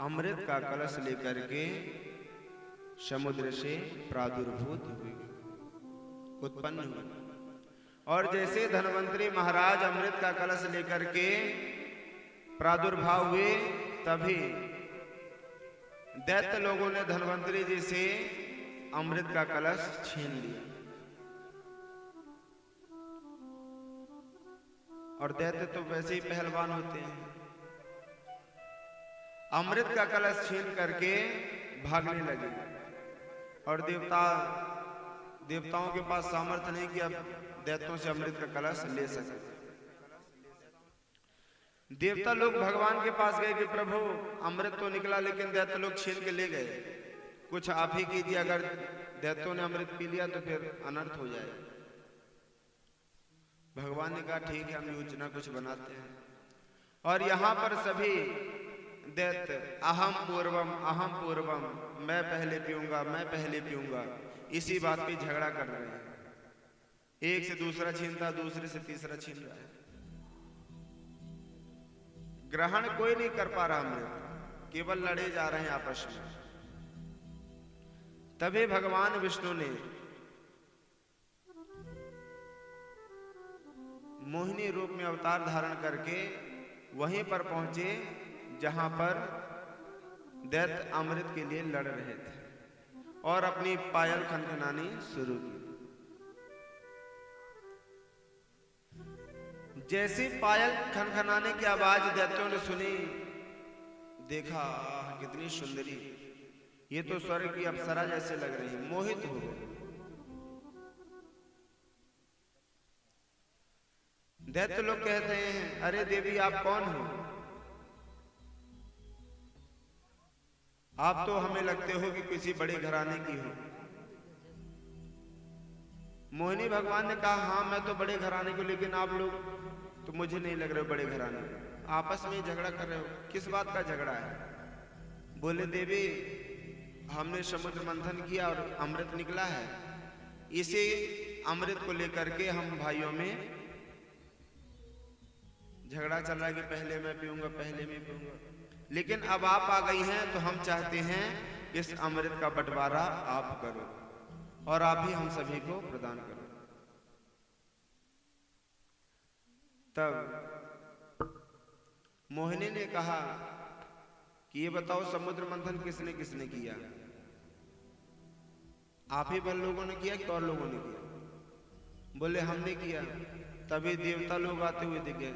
अमृत का कलश लेकर के समुद्र से प्रादुर्भूत हुए, उत्पन्न हुए। और जैसे धन्वंतरी महाराज अमृत का कलश लेकर के प्रादुर्भाव हुए, तभी दैत्य लोगों ने धन्वंतरी जी से अमृत का कलश छीन लिया। और दैत्य तो वैसे ही पहलवान होते हैं। अमृत का कलश छीन करके भागने लगे। और देवताओं के पास सामर्थ्य नहीं कि अब दैत्यों से अमृत का कलश ले सके। देवता लोग भगवान के पास गए कि प्रभु अमृत तो निकला, लेकिन दैत्य लोग छीन के ले गए, कुछ आप ही कीजिए, अगर दैत्यों ने अमृत पी लिया तो फिर अनर्थ हो जाए। भगवान ने कहा ठीक है, हम योजना कुछ बनाते हैं। और यहां पर सभी दैत्य अहम पूर्वम, मैं पहले पीऊंगा, मैं पहले पीऊंगा, इसी बात पे झगड़ा कर रहे हैं। एक से दूसरा छीनता, दूसरे से तीसरा छीन रहा है। ग्रहण कोई नहीं कर पा रहा अमृत, केवल लड़े जा रहे हैं आपस में। तभी भगवान विष्णु ने मोहिनी रूप में अवतार धारण करके वहीं पर पहुंचे जहां पर दैत्य अमृत के लिए लड़ रहे थे, और अपनी पायल खनखनानी शुरू की। जैसी पायल खनखनाने की आवाज दैत्यों ने सुनी, देखा कितनी सुंदरी, ये तो स्वर्ग की अप्सरा जैसे लग रही है, मोहित हो गए। दैत्य लोग कहते हैं अरे देवी आप कौन हो? आप तो हमें लगते हो कि किसी बड़े घराने की हो। मोहिनी भगवान ने कहा हाँ मैं तो बड़े घराने को, लेकिन आप लोग तो मुझे नहीं लग रहे हो बड़े घराने। आपस में झगड़ा कर रहे हो, किस बात का झगड़ा है? बोले देवी हमने समुद्र मंथन किया और अमृत निकला है, इसे अमृत को लेकर के हम भाइयों में झगड़ा चल रहा है कि पहले मैं पीऊंगा, पहले मैं पीऊंगा। लेकिन अब आप आ गई हैं तो हम चाहते हैं इस अमृत का बंटवारा आप करो और आप ही हम सभी को प्रदान करो। तब मोहिनी ने कहा कि ये बताओ समुद्र मंथन किसने किसने किया? आप ही बल लोगों ने किया कि और लोगों ने किया? बोले हमने किया। तभी देवता लोग आते हुए दिखे।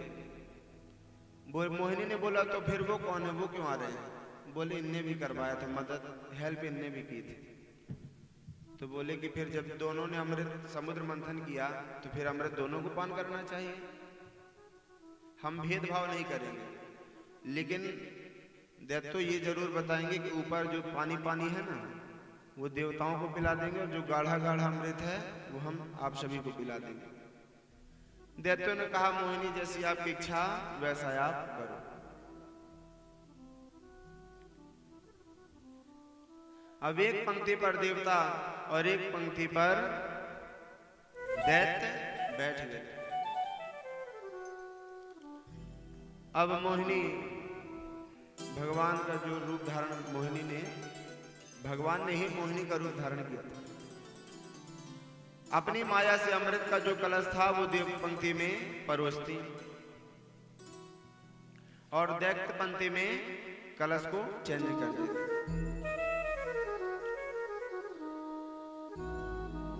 मोहिनी ने बोला तो फिर वो कौन है, वो क्यों आ रहे हैं? बोले इनने भी करवाया था, मदद हेल्प इनने भी की थी। तो बोले कि फिर जब दोनों ने अमृत समुद्र मंथन किया तो फिर अमृत दोनों को पान करना चाहिए, हम भेदभाव नहीं करेंगे। लेकिन दैत्य तो ये जरूर बताएंगे कि ऊपर जो पानी पानी है ना वो देवताओं को पिला देंगे, और जो गाढ़ा गाढ़ा अमृत है वो हम आप सभी को पिला देंगे। दैत्यों ने कहा मोहिनी जैसी आपकी इच्छा वैसा आप करो। अब एक पंक्ति पर देवता और एक पंक्ति पर दैत्य बैठ गए। अब मोहिनी भगवान का जो रूप धारण मोहिनी ने, भगवान ने ही मोहिनी का रूप धारण किया था। अपनी माया से अमृत का जो कलश था वो देव पंक्ति में परोसती और दैत्य पंक्ति में कलश को चेंज कर देती।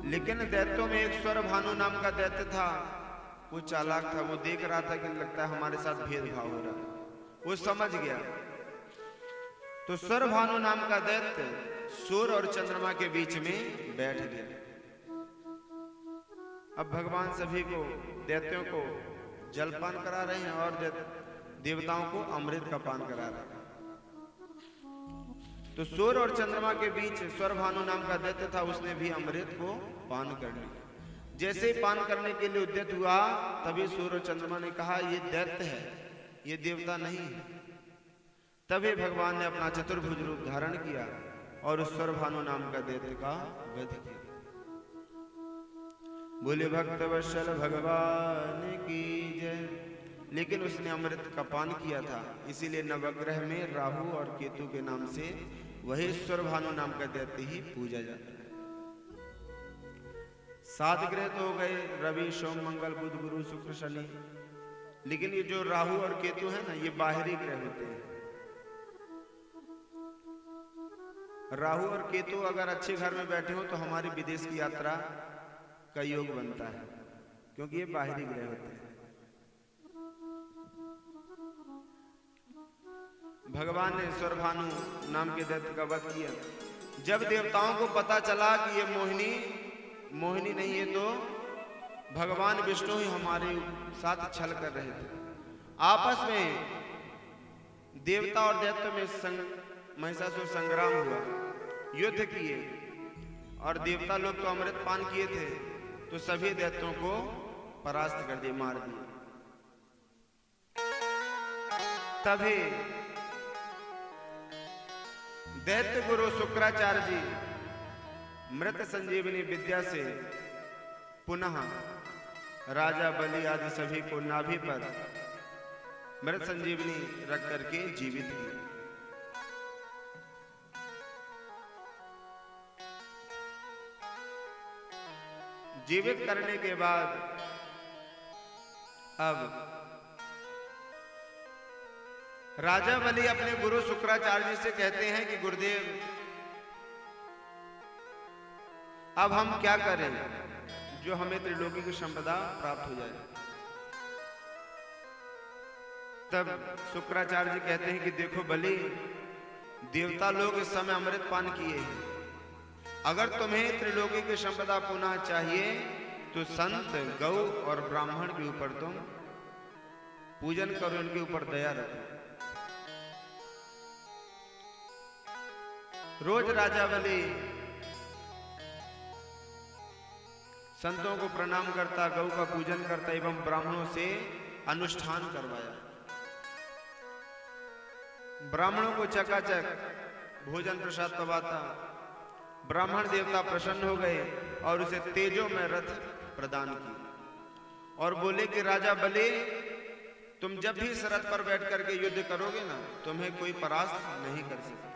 लेकिन दैत्यों में एक स्वर भानु नाम का दैत्य था, वो चालाक था। वो देख रहा था कि लगता है हमारे साथ भेदभाव हो रहा है, वो समझ गया। तो स्वर भानु नाम का दैत्य सूर्य और चंद्रमा के बीच में बैठ गया। अब भगवान सभी को दैत्यों को जलपान करा रहे हैं और देवताओं को अमृत का पान करा रहे हैं। तो सूर्य और चंद्रमा के बीच स्वरभानु नाम का दैत्य था, उसने भी अमृत को पान कर लिया। जैसे ही पान करने के लिए उद्यत हुआ, तभी सूर्य और चंद्रमा ने कहा ये दैत्य है, ये देवता नहीं है। तभी भगवान ने अपना चतुर्भुज रूप धारण किया और उस स्वरभानु नाम का दैत्य का वध किया। बोले भक्त वत्सल भगवान की जय। लेकिन उसने अमृत का पान किया था, इसीलिए नवग्रह में राहु और केतु के नाम से वही स्वरभानु नाम का दैत्य ही पूजा जाता है। 7 ग्रह तो हो गए, रवि सोम मंगल बुध गुरु शुक्र शनि। लेकिन ये जो राहु और केतु है ना, ये बाहरी ग्रह होते हैं। राहु और केतु अगर अच्छे घर में बैठे हो तो हमारी विदेश की यात्रा का योग बनता है, क्योंकि ये बाहरी ग्रह होते हैं। भगवान ने स्वरभानु नाम के दैत्य का वध किया। जब देवताओं को पता चला कि ये मोहिनी नहीं है, तो भगवान विष्णु ही हमारे साथ छल कर रहे थे। आपस में देवता और दैत्य में महिषासुर संग्राम हुआ, युद्ध किए, और देवता लोग तो अमृत पान किए थे, तो सभी दैत्यों को परास्त कर दिए, मार दिए। तभी दैत्य गुरु शुक्राचार्य जी मृत संजीवनी विद्या से पुनः राजा बलि आदि सभी को नाभि पर मृत संजीवनी रख करके जीवित किए। जीवित करने के बाद अब राजा बलि अपने गुरु शुक्राचार्य जी से कहते हैं कि गुरुदेव, अब हम क्या करें जो हमें त्रिलोकी की संपदा प्राप्त हो जाए। तब शुक्राचार्य जी कहते हैं कि देखो बलि, देवता लोग इस समय अमृत पान किए हैं। अगर तुम्हें त्रिलोकी की संपदा पुनः चाहिए तो संत, गौ और ब्राह्मण के ऊपर तुम पूजन करो, उनके ऊपर दया रखो। रोज राजा बलि संतों को प्रणाम करता, गौ का पूजन करता एवं ब्राह्मणों से अनुष्ठान करवाया। ब्राह्मणों को चकाचक भोजन प्रसाद पवाता। ब्राह्मण देवता प्रसन्न हो गए और उसे तेजो में रथ प्रदान की और बोले कि राजा बलि, तुम जब भी इस रथ पर बैठ करके युद्ध करोगे ना, तुम्हें कोई परास्त नहीं कर सकता।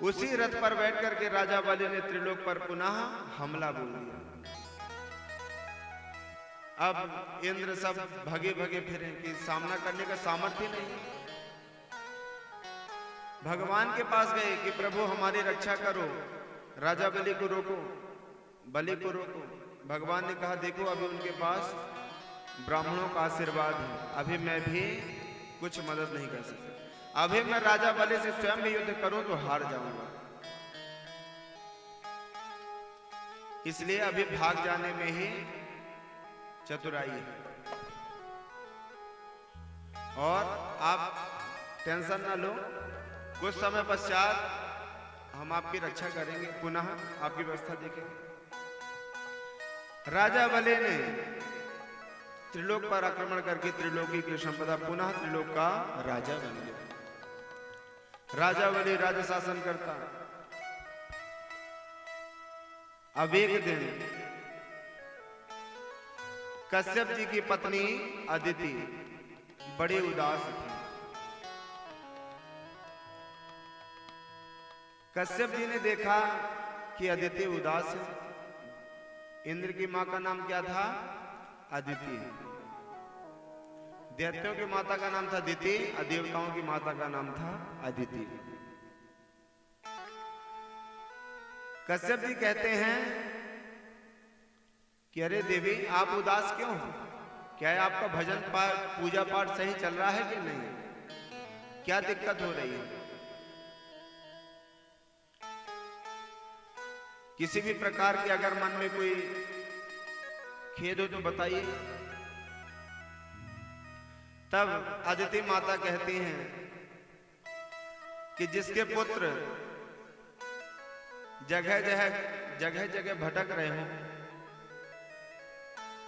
उसी रथ पर बैठ करके राजा बलि ने त्रिलोक पर पुनः हमला बोल दिया। अब इंद्र सब भगे भगे फिरे कि सामना करने का सामर्थ्य नहीं। भगवान के पास गए कि प्रभु हमारी रक्षा करो, राजा बलि को रोको, बलि को रोको। भगवान ने कहा देखो, अभी उनके पास ब्राह्मणों का आशीर्वाद है, अभी मैं भी कुछ मदद नहीं कर सकता। अभी मैं राजा बलि से स्वयं भी युद्ध करूं तो हार जाऊंगा, इसलिए अभी भाग जाने में ही चतुराई है। और आप टेंशन ना लो, कुछ समय पश्चात हम आपकी रक्षा करेंगे, पुनः आपकी व्यवस्था देखेंगे। राजा बलि ने त्रिलोक पर आक्रमण करके त्रिलोकी की संपदा पुनः त्रिलोक का राजा बन गया। राजा बलि राज्य शासन करता। अब एक दिन कश्यप जी की पत्नी अदिति बड़ी उदास थी। कश्यप जी ने देखा कि अदिति उदास है। इंद्र की मां का नाम क्या था? अदिति। दैत्यों की माता का नाम था दिति और देवताओं की माता का नाम था अदिति। कश्यप जी कहते हैं कि अरे देवी, आप उदास क्यों हो? क्या है आपका भजन पूजा पाठ सही चल रहा है कि नहीं? क्या दिक्कत हो रही है? किसी भी प्रकार के अगर मन में कोई खेद हो तो बताइए। तब अदिति माता कहती हैं कि जिसके पुत्र जगह जगह भटक रहे हो,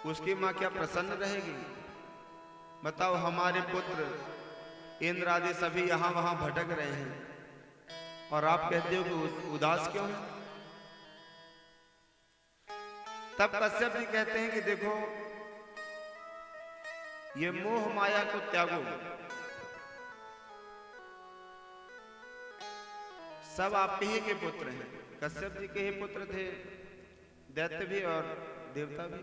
उसकी मां क्या प्रसन्न रहेगी? बताओ, हमारे पुत्र इंद्र आदि सभी यहां वहां भटक रहे हैं और आप कहते हो कि उदास क्यों है? तब कश्यप जी कहते हैं कि देखो, ये मोह माया को त्यागो, सब आप ही के पुत्र हैं। कश्यप जी के ही पुत्र थे, दैत्य भी और देवता भी।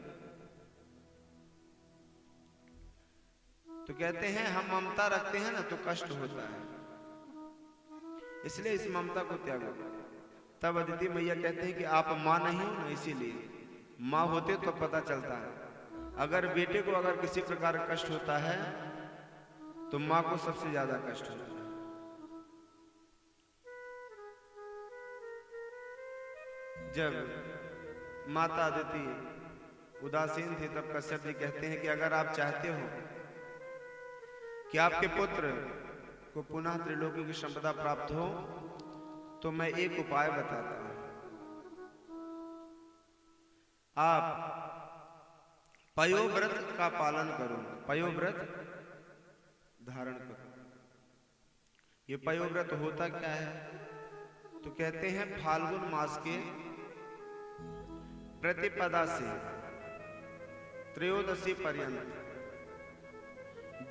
तो कहते हैं हम ममता रखते हैं ना तो कष्ट होता है, इसलिए इस ममता को त्यागो। तब अदिति मैया कहते हैं कि आप मां नहीं हो ना, इसीलिए मां होते तो पता चलता है। अगर बेटे को अगर किसी प्रकार कष्ट होता है तो मां को सबसे ज्यादा कष्ट होता है। जब माता अदिति उदासीन थी तब कश्यप जी कहते हैं कि अगर आप चाहते हो कि आपके पुत्र को पुनः त्रिलोकी की संपदा प्राप्त हो तो मैं एक उपाय बताता हूं। आप पयोव्रत का पालन करो, पयोव्रत धारण करो। ये पयोव्रत होता क्या है? तो कहते हैं फाल्गुन मास के प्रतिपदा से त्रयोदशी पर्यंत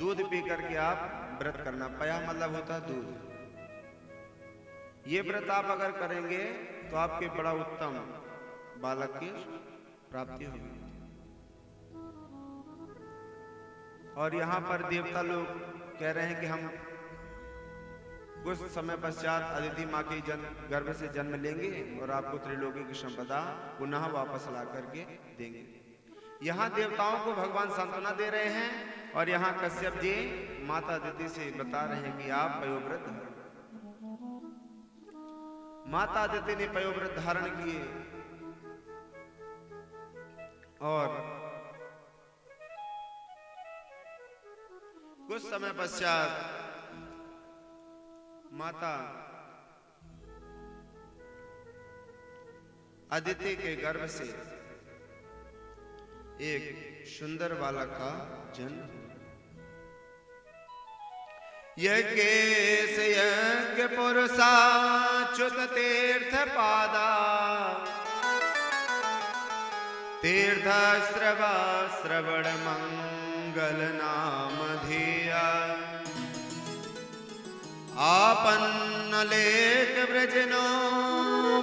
दूध पी करके आप व्रत करना। पया मतलब होता है दूध। ये व्रत आप अगर करेंगे तो आपके बड़ा उत्तम बालक की प्राप्ति होगी। और यहाँ पर देवता लोग कह रहे हैं कि हम कुछ समय पश्चात अदिति माँ के गर्भ से जन्म लेंगे और आपको त्रिलोकी की संपदा पुनः वापस ला करके देंगे। यहाँ देवताओं को भगवान सांत्वना दे रहे हैं और यहाँ कश्यप जी माता अदिति से बता रहे हैं कि आप पयोव्रत धारण। माता अदिति ने पयोव्रत धारण किए और कुछ समय पश्चात माता अदिति के गर्भ से एक सुंदर बालक का जन्म। यज्ञेश यज्ञ पुरुषा च्युत तीर्थ पादा तीर्थ श्रवा श्रवण मंगल नाम धिया आपन्न लेख व्रजनो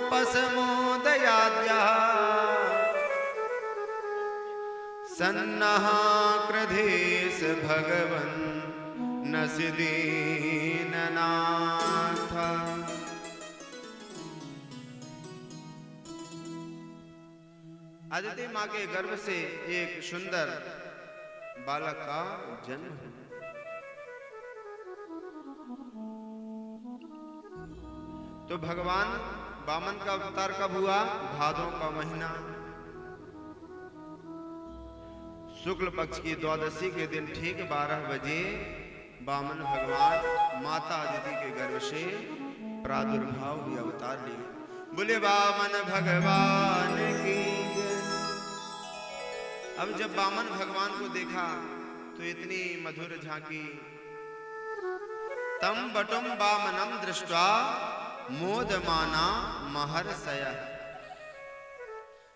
पसमोदयाद्या सन्नहा क्रोधेश भगवन् नसि दीननाथ। अदिति माँ के गर्भ से एक सुंदर बालक का जन्म है। तो भगवान वामन का अवतार कब हुआ? भादों का महीना शुक्ल पक्ष की द्वादशी के दिन ठीक 12 बजे वामन भगवान माता अदिति के गर्भ से प्रादुर्भाव हुए, अवतार लिए। बोले वामन भगवान की जय। अब जब वामन भगवान को देखा तो इतनी मधुर झांकी। तम बटुम वामनम दृष्ट्वा मोदमाना महर्षया।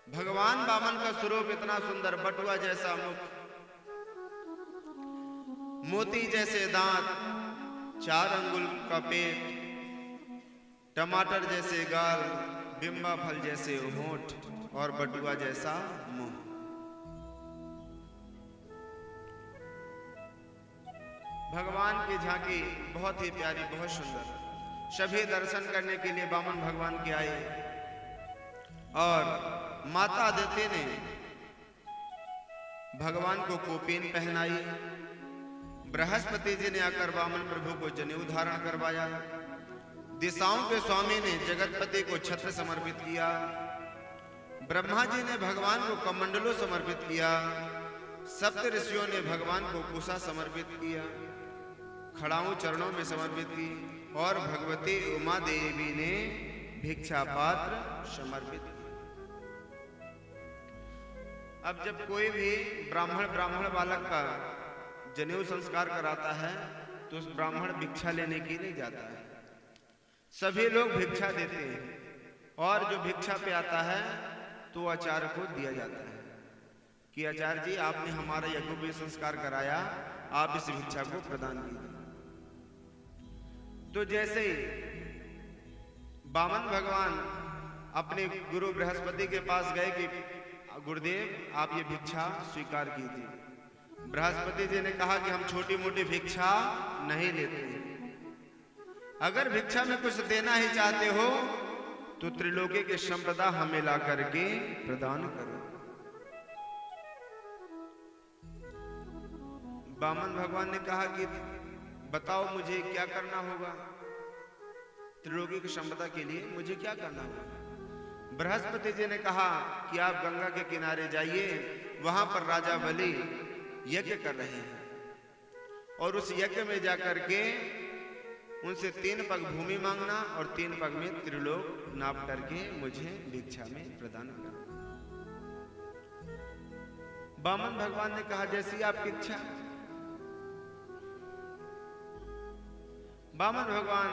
भगवान वामन का स्वरूप इतना सुंदर, बटुआ जैसा मुख, मोती जैसे दांत, 4 अंगुल का पेट, टमाटर जैसे गाल, बिंबा फल जैसे होंठ और बटुआ जैसा मुंह। भगवान की झांकी बहुत ही प्यारी, बहुत सुंदर। सभी दर्शन करने के लिए वामन भगवान के आए और माता अदिति ने भगवान को कोपीन पहनाई। बृहस्पति जी ने आकर वामन प्रभु को जनेऊ धारण करवाया। दिशाओं के स्वामी ने जगतपति को छत्र समर्पित किया। ब्रह्मा जी ने भगवान को कमंडलों समर्पित किया। सप्त ऋषियों ने भगवान को कुशा समर्पित किया, खड़ाऊ चरणों में समर्पित की। और भगवती उमा देवी ने भिक्षा पात्र समर्पित किया। अब जब कोई भी ब्राह्मण बालक का जनेऊ संस्कार कराता है तो उस ब्राह्मण भिक्षा लेने के लिए जाता है। सभी लोग भिक्षा देते हैं और जो भिक्षा पे आता है तो आचार्य को दिया जाता है कि आचार्य जी आपने हमारा यज्ञोपवीत संस्कार कराया, आप इस भिक्षा को प्रदान कीजिए। तो जैसे ही वामन भगवान अपने गुरु बृहस्पति के पास गए कि गुरुदेव आप ये भिक्षा स्वीकार कीजिए। बृहस्पति जी ने कहा कि हम छोटी मोटी भिक्षा नहीं लेते हैं, अगर भिक्षा में कुछ देना ही चाहते हो तो त्रिलोकी के संपदा हमें ला करके प्रदान करो। वामन भगवान ने कहा कि बताओ मुझे क्या करना होगा, त्रिलोकी की संपदा के लिए मुझे क्या करना होगा। बृहस्पति जी ने कहा कि आप गंगा के किनारे जाइए, वहां पर राजा बलि यज्ञ कर रहे हैं और उस यज्ञ में जाकर के उनसे 3 पग भूमि मांगना और 3 पग में त्रिलोक नाप करके मुझे भिक्षा में प्रदान करना। वामन भगवान ने कहा जैसी आपकी इच्छा। वामन भगवान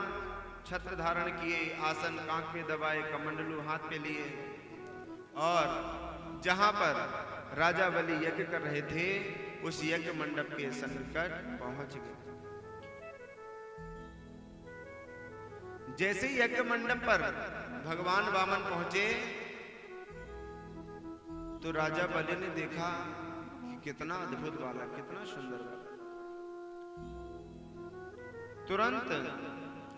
छत्र धारण किए, आसन कांख में दबाए, कमंडलू हाथ पे लिए और जहां पर राजा बलि यज्ञ कर रहे थे उस यज्ञ मंडप के सन्निकट पहुंच गए। जैसे ही यज्ञ मंडप पर भगवान वामन पहुंचे तो राजा बलि ने देखा कि कितना अद्भुत बालक, कितना सुंदर बालक। तुरंत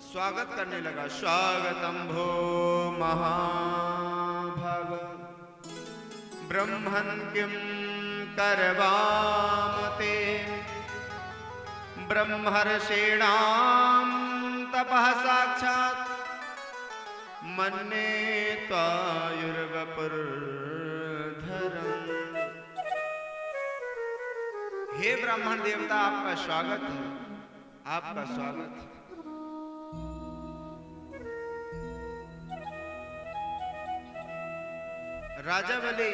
स्वागत करने लगा। स्वागतम भो महाभाग ब्रह्मन् किं करवामते ब्रह्मर्षीणां तपः साक्षात् मन्ये त्वायुर्वपुर्धरम्। हे ब्राह्मण देवता आपका स्वागत है, आपका स्वागत है। राजा बलि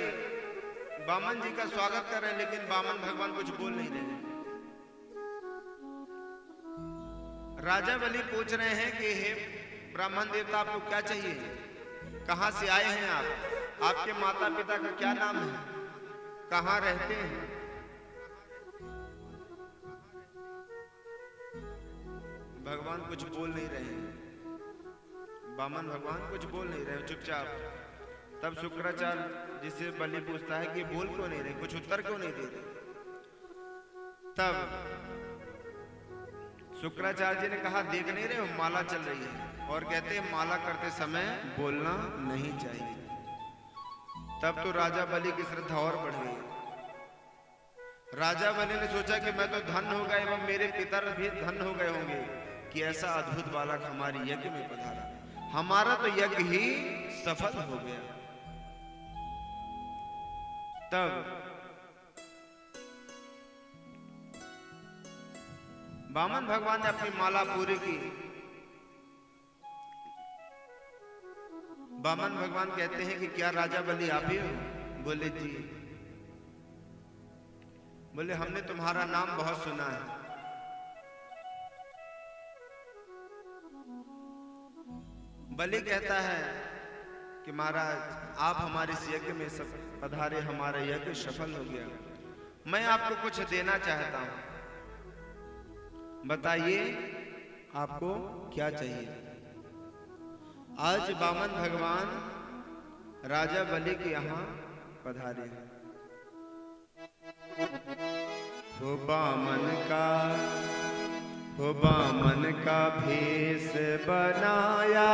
वामन जी का स्वागत कर रहे हैं लेकिन वामन भगवान कुछ बोल नहीं रहे। राजा बलि पूछ रहे हैं कि हे ब्राह्मण देवता आपको क्या चाहिए, कहां से आए हैं आप, आपके माता पिता का क्या नाम है, कहां रहते हैं। भगवान कुछ बोल नहीं रहे हैं, वामन भगवान कुछ बोल नहीं रहे, चुपचाप। तब शुक्राचार्य जिससे बलि पूछता है कि बोल क्यों नहीं रहे, कुछ उत्तर क्यों नहीं दे रहे। तब शुक्राचार्य जी ने कहा देख नहीं रहे हो माला चल रही है, और कहते हैं माला करते समय बोलना नहीं चाहिए। तब तो राजा बलि की श्रद्धा और बढ़ गई। राजा बलि ने सोचा कि मैं तो धन हो गया एवं मेरे पिता भी धन हो गए होंगे कि ऐसा अद्भुत बालक हमारी यज्ञ में पधारा, हमारा तो यज्ञ ही सफल हो गया। तब वामन भगवान ने अपनी माला पूरी की। वामन भगवान कहते हैं कि क्या राजा बलि आप ही हो? बोले जी। बोले हमने तुम्हारा नाम बहुत सुना है। बलि कहता है कि महाराज आप हमारे इस यज्ञ में सब पधारे, हमारा यज्ञ सफल हो गया, मैं आपको कुछ देना चाहता हूं, बताइए आपको क्या चाहिए। आज वामन भगवान राजा बलि के यहाँ पधारे। हो वामन का भेष बनाया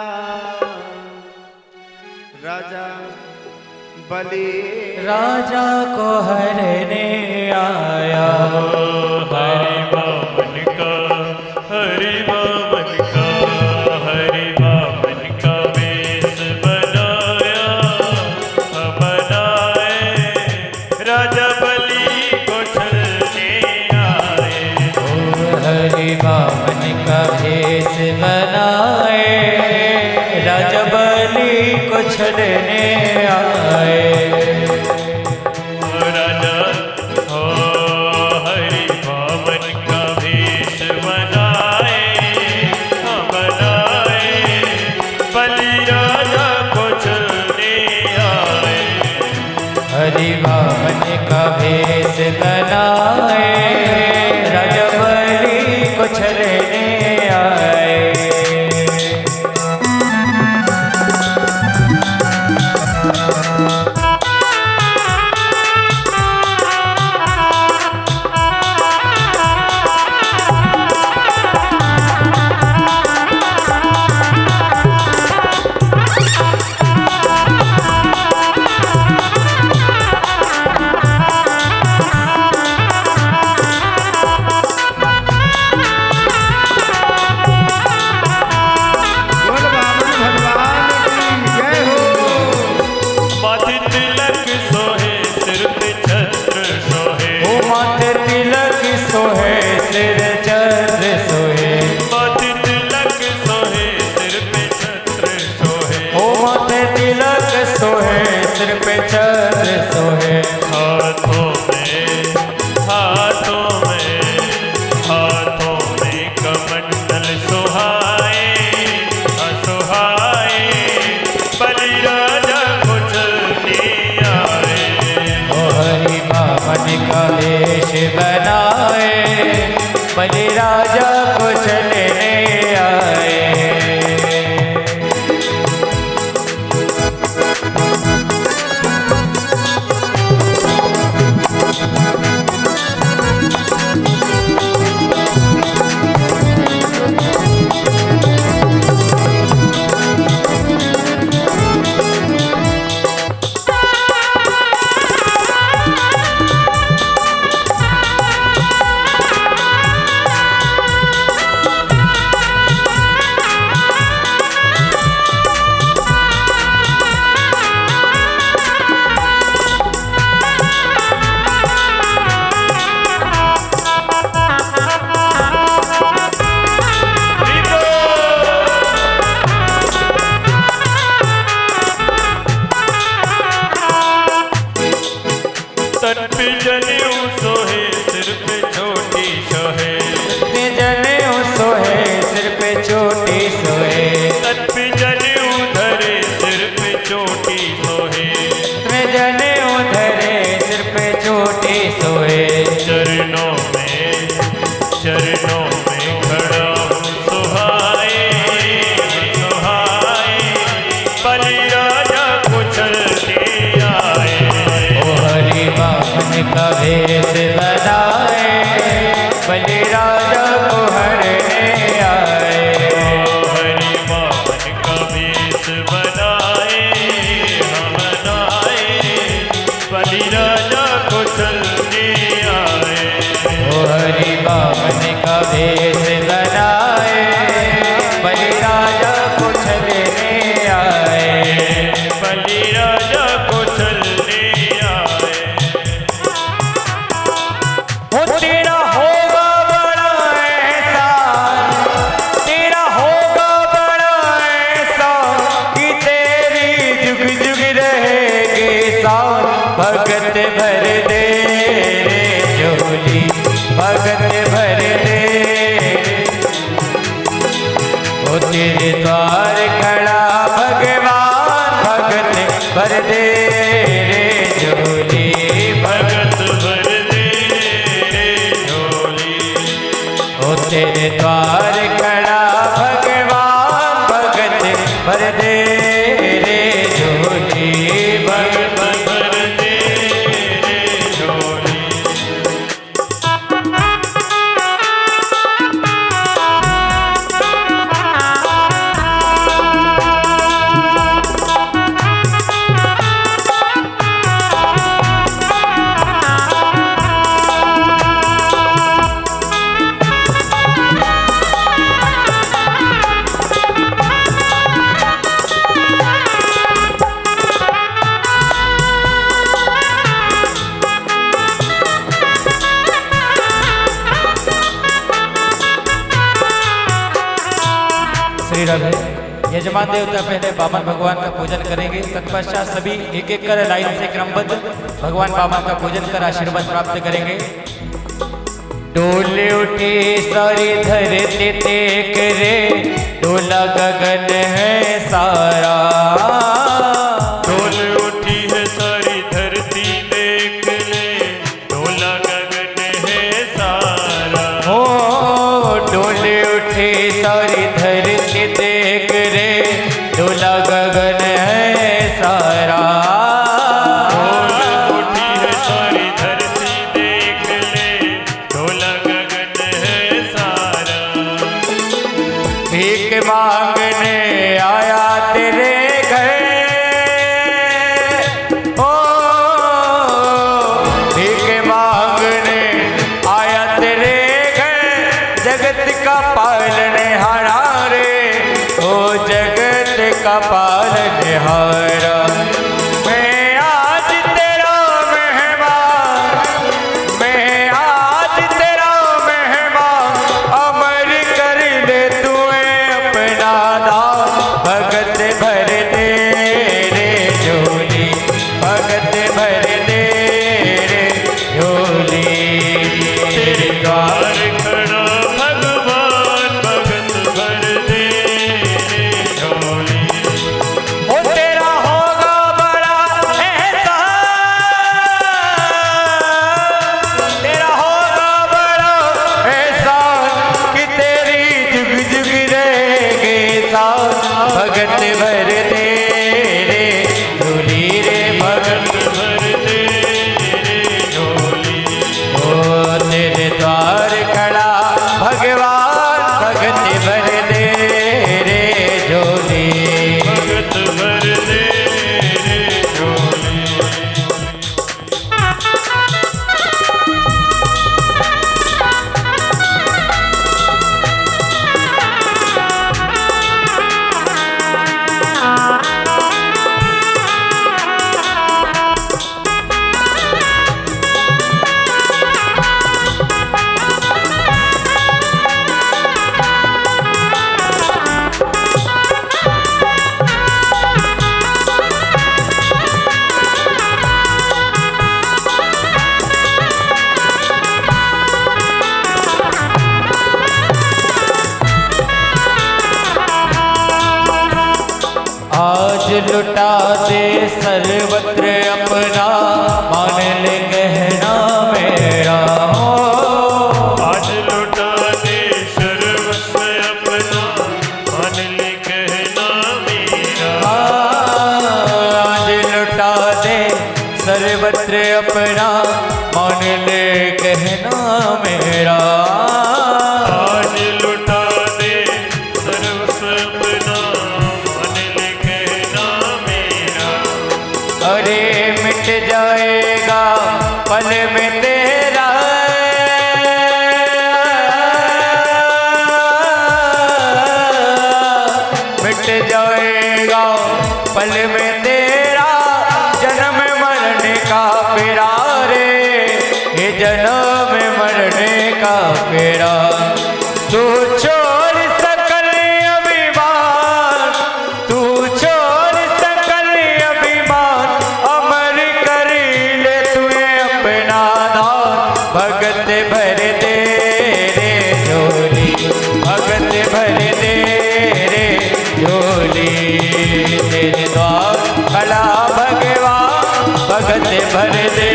राजा बलि राजा को हरने आया। हरि वामन का, हरि वामन का, हरि वामन का वेश बनाया, बनाए राजा बलि को छलने आए। हरि वामन का भेष बनाया कुछ लेने आए। राजा हो हरि बामन का वेश बनाए, बनाए बलि राजा को चलने आए। हरि बामन का वेश बनाए, राजा बलि कुछ लेने आए। बलि राजा को चलने आए। चरणों में खड़ा हूँ सुहाए, सुहाए बलि राजा को चलने आए। ओ हरि बामन का वेश बनाए, बलि राजा को हरने आए। हरि बामन का वेश बनाए, बनाए बलि राजा को चलने आए। ओ हरि बामन का वेश बनाए, बलि राजा को चलने आए। बलि राजा को चलने आए। वो तेरा होगा बड़ा एहसान, तेरा होगा बड़ा एहसान कि तेरी जुग जुग रहेगी शान। भगत भर दे रे झोली, भगत भर दे। वो तेरे द्वार खड़ा भगवान, भगत भर दे रे झोली, भगत भर दे रे झोली। ओ तेरे द्वार खड़ा भगवान, भगत भर दे रे झोली, भगत भर दे रे झोली। यजमान देवता पहले बामन भगवान का पूजन करेंगे, तत्पश्चात सभी एक एक कर लाइन से क्रमबद्ध भगवान बामन का पूजन कर आशीर्वाद प्राप्त करेंगे। डोले उठी सारी धरती देख रे, डोला गगन है सारा। डोल उठी है सारी धरती देख ले, डोला गगन है सारा। ओ डोले उठी सारी धरती देख रे, डोला गगन है सारा। डोल उठी है सारी धरती देख ले, डोला गगन है सारा। भीख मांगने आया तेरे घर, ओ भीख मांगने आया तेरे घर, जगत का पालनहारा रे, ओ जगत का पालनहारा। मैं आज तेरा मेहमान, मैं आज तेरा मेहमान, अमर कर ले तूने अपना दाम। भगत भर दे रे झोली, भगत भर दे रे झोली। तेरे द्वार खड़ा भगवान, भगत भर दे रे झोली। ओ तेरा होगा बड़ा एहसान, तेरा होगा बड़ा एहसान, कि तेरी जुग जुग रहेगी साथ। भगत भर दे रे झोली रे, भगत भर दे रे झोली। ओ तेरे द्वार खड़ा भगवान, भगत भर दे रे झोली। भगत भर दे रे झोली। आज लुटा दे सर्वत्र अपना, मान ले कहना मेरा। आज लुटा दे सर्वस्व अपना, मान ले कहना मेरा। आज लुटा दे सर्वत्र अपना, मान ले कहना मेरा। आज लुटा दे सर्वस्व अपना, मान ले कहना मेरा। अरे मिट जाएगा पल में तेरा, मिट जाएगा पल में तेरा, जन्म मरने का फेरा रे, ये जन्म मरने का फेरा। तू छोड़ सकल अभिमान, तू छोड़ सकल अभिमान, अमर कर ले तूने अपना दान। भगत भर दे रे झोली, भगत भर दे रे झोली। तेरे द्वार खड़ा भगवान, भगत भर दे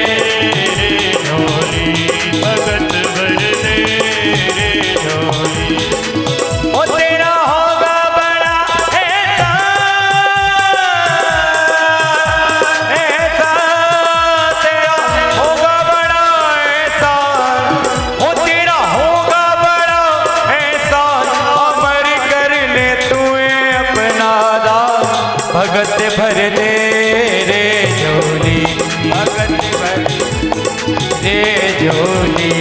रे झोली। भगत भर दे रे झोली। ओ तेरा होगा बड़ा एहसान, एहसान तेरा होगा बड़ा एहसान। ओ तेरा होगा बड़ा एहसान, अमर कर ले तूने अपना दान। भगत भर दे रे झोली, भगत भर दे झोली।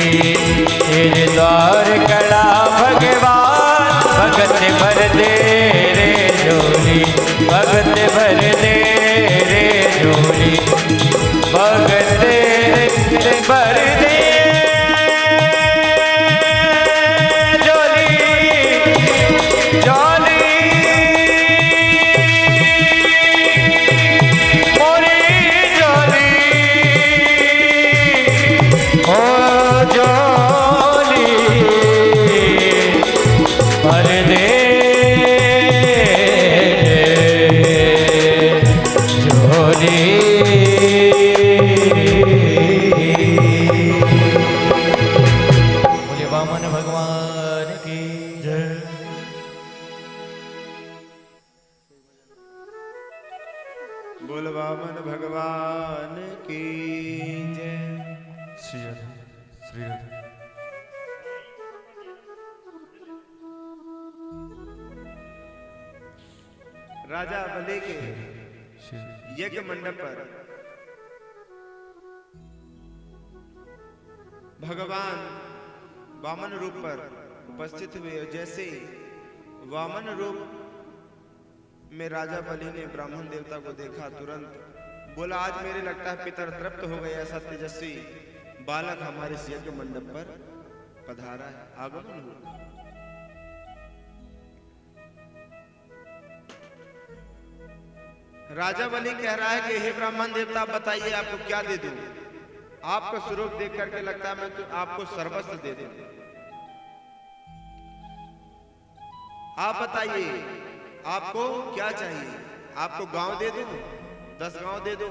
तेरे द्वार खड़ा भगवान, भगत भर दे रे झोली, भगत भर दे रे झोली, भगत भर दे झोली, झोली। बोल वामन भगवान की जय। श्री हरि श्री हरि। राजा बलि के श्री हरि। यज्ञ मंडप पर भगवान वामन रूप पर उपस्थित हुए और जैसे वामन रूप में राजा बलि ने ब्राह्मण देवता को देखा, तुरंत बोला, आज मेरे लगता है पितर तृप्त हो गए, ऐसा तेजस्वी बालक हमारे इस यज्ञ मंडप पर पधारा है, आगमन हुआ। राजा बलि कह रहा है कि हे ब्राह्मण देवता, बताइए आपको क्या दे दूं? आपका स्वरूप देख करके लगता है मैं तो आपको सर्वस्व दे दूं। आप बताइए आपको क्या चाहिए? आपको गांव दे दूं, 10 गांव दे दूं,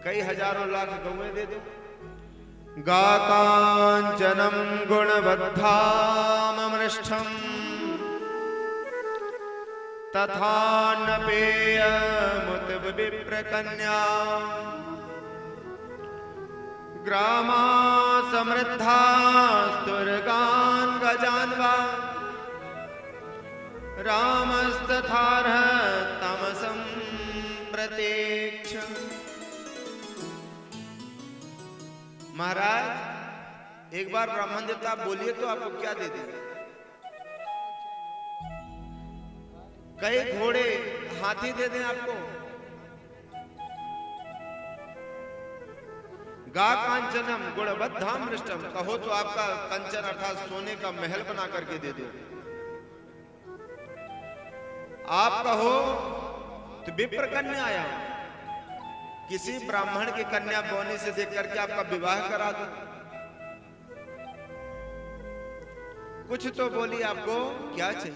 कई हजारों लाख गौएं दे दूं? गा कांचनम गुणबद्धामृष्टम तथा न पेयमुत विप्रकन्या ग्रामा समृद्धा स्तुर्गान गजान्वा रामस्तथारः तमसं प्रतीक्ष। महाराज एक बार ब्राह्मण देवता बोलिए तो आपको क्या दे देंगे? कई घोड़े हाथी दे दें आपको? गा कांचनम गुणबद्धाम मृष्टम, कहो तो आपका कंचन अर्थात सोने का महल बना करके दे दो। आप कहो तो विप्र कन्या आया, किसी ब्राह्मण की कन्या बोनी से देख करके आपका विवाह करा दो। कुछ तो बोली, आपको क्या चाहिए?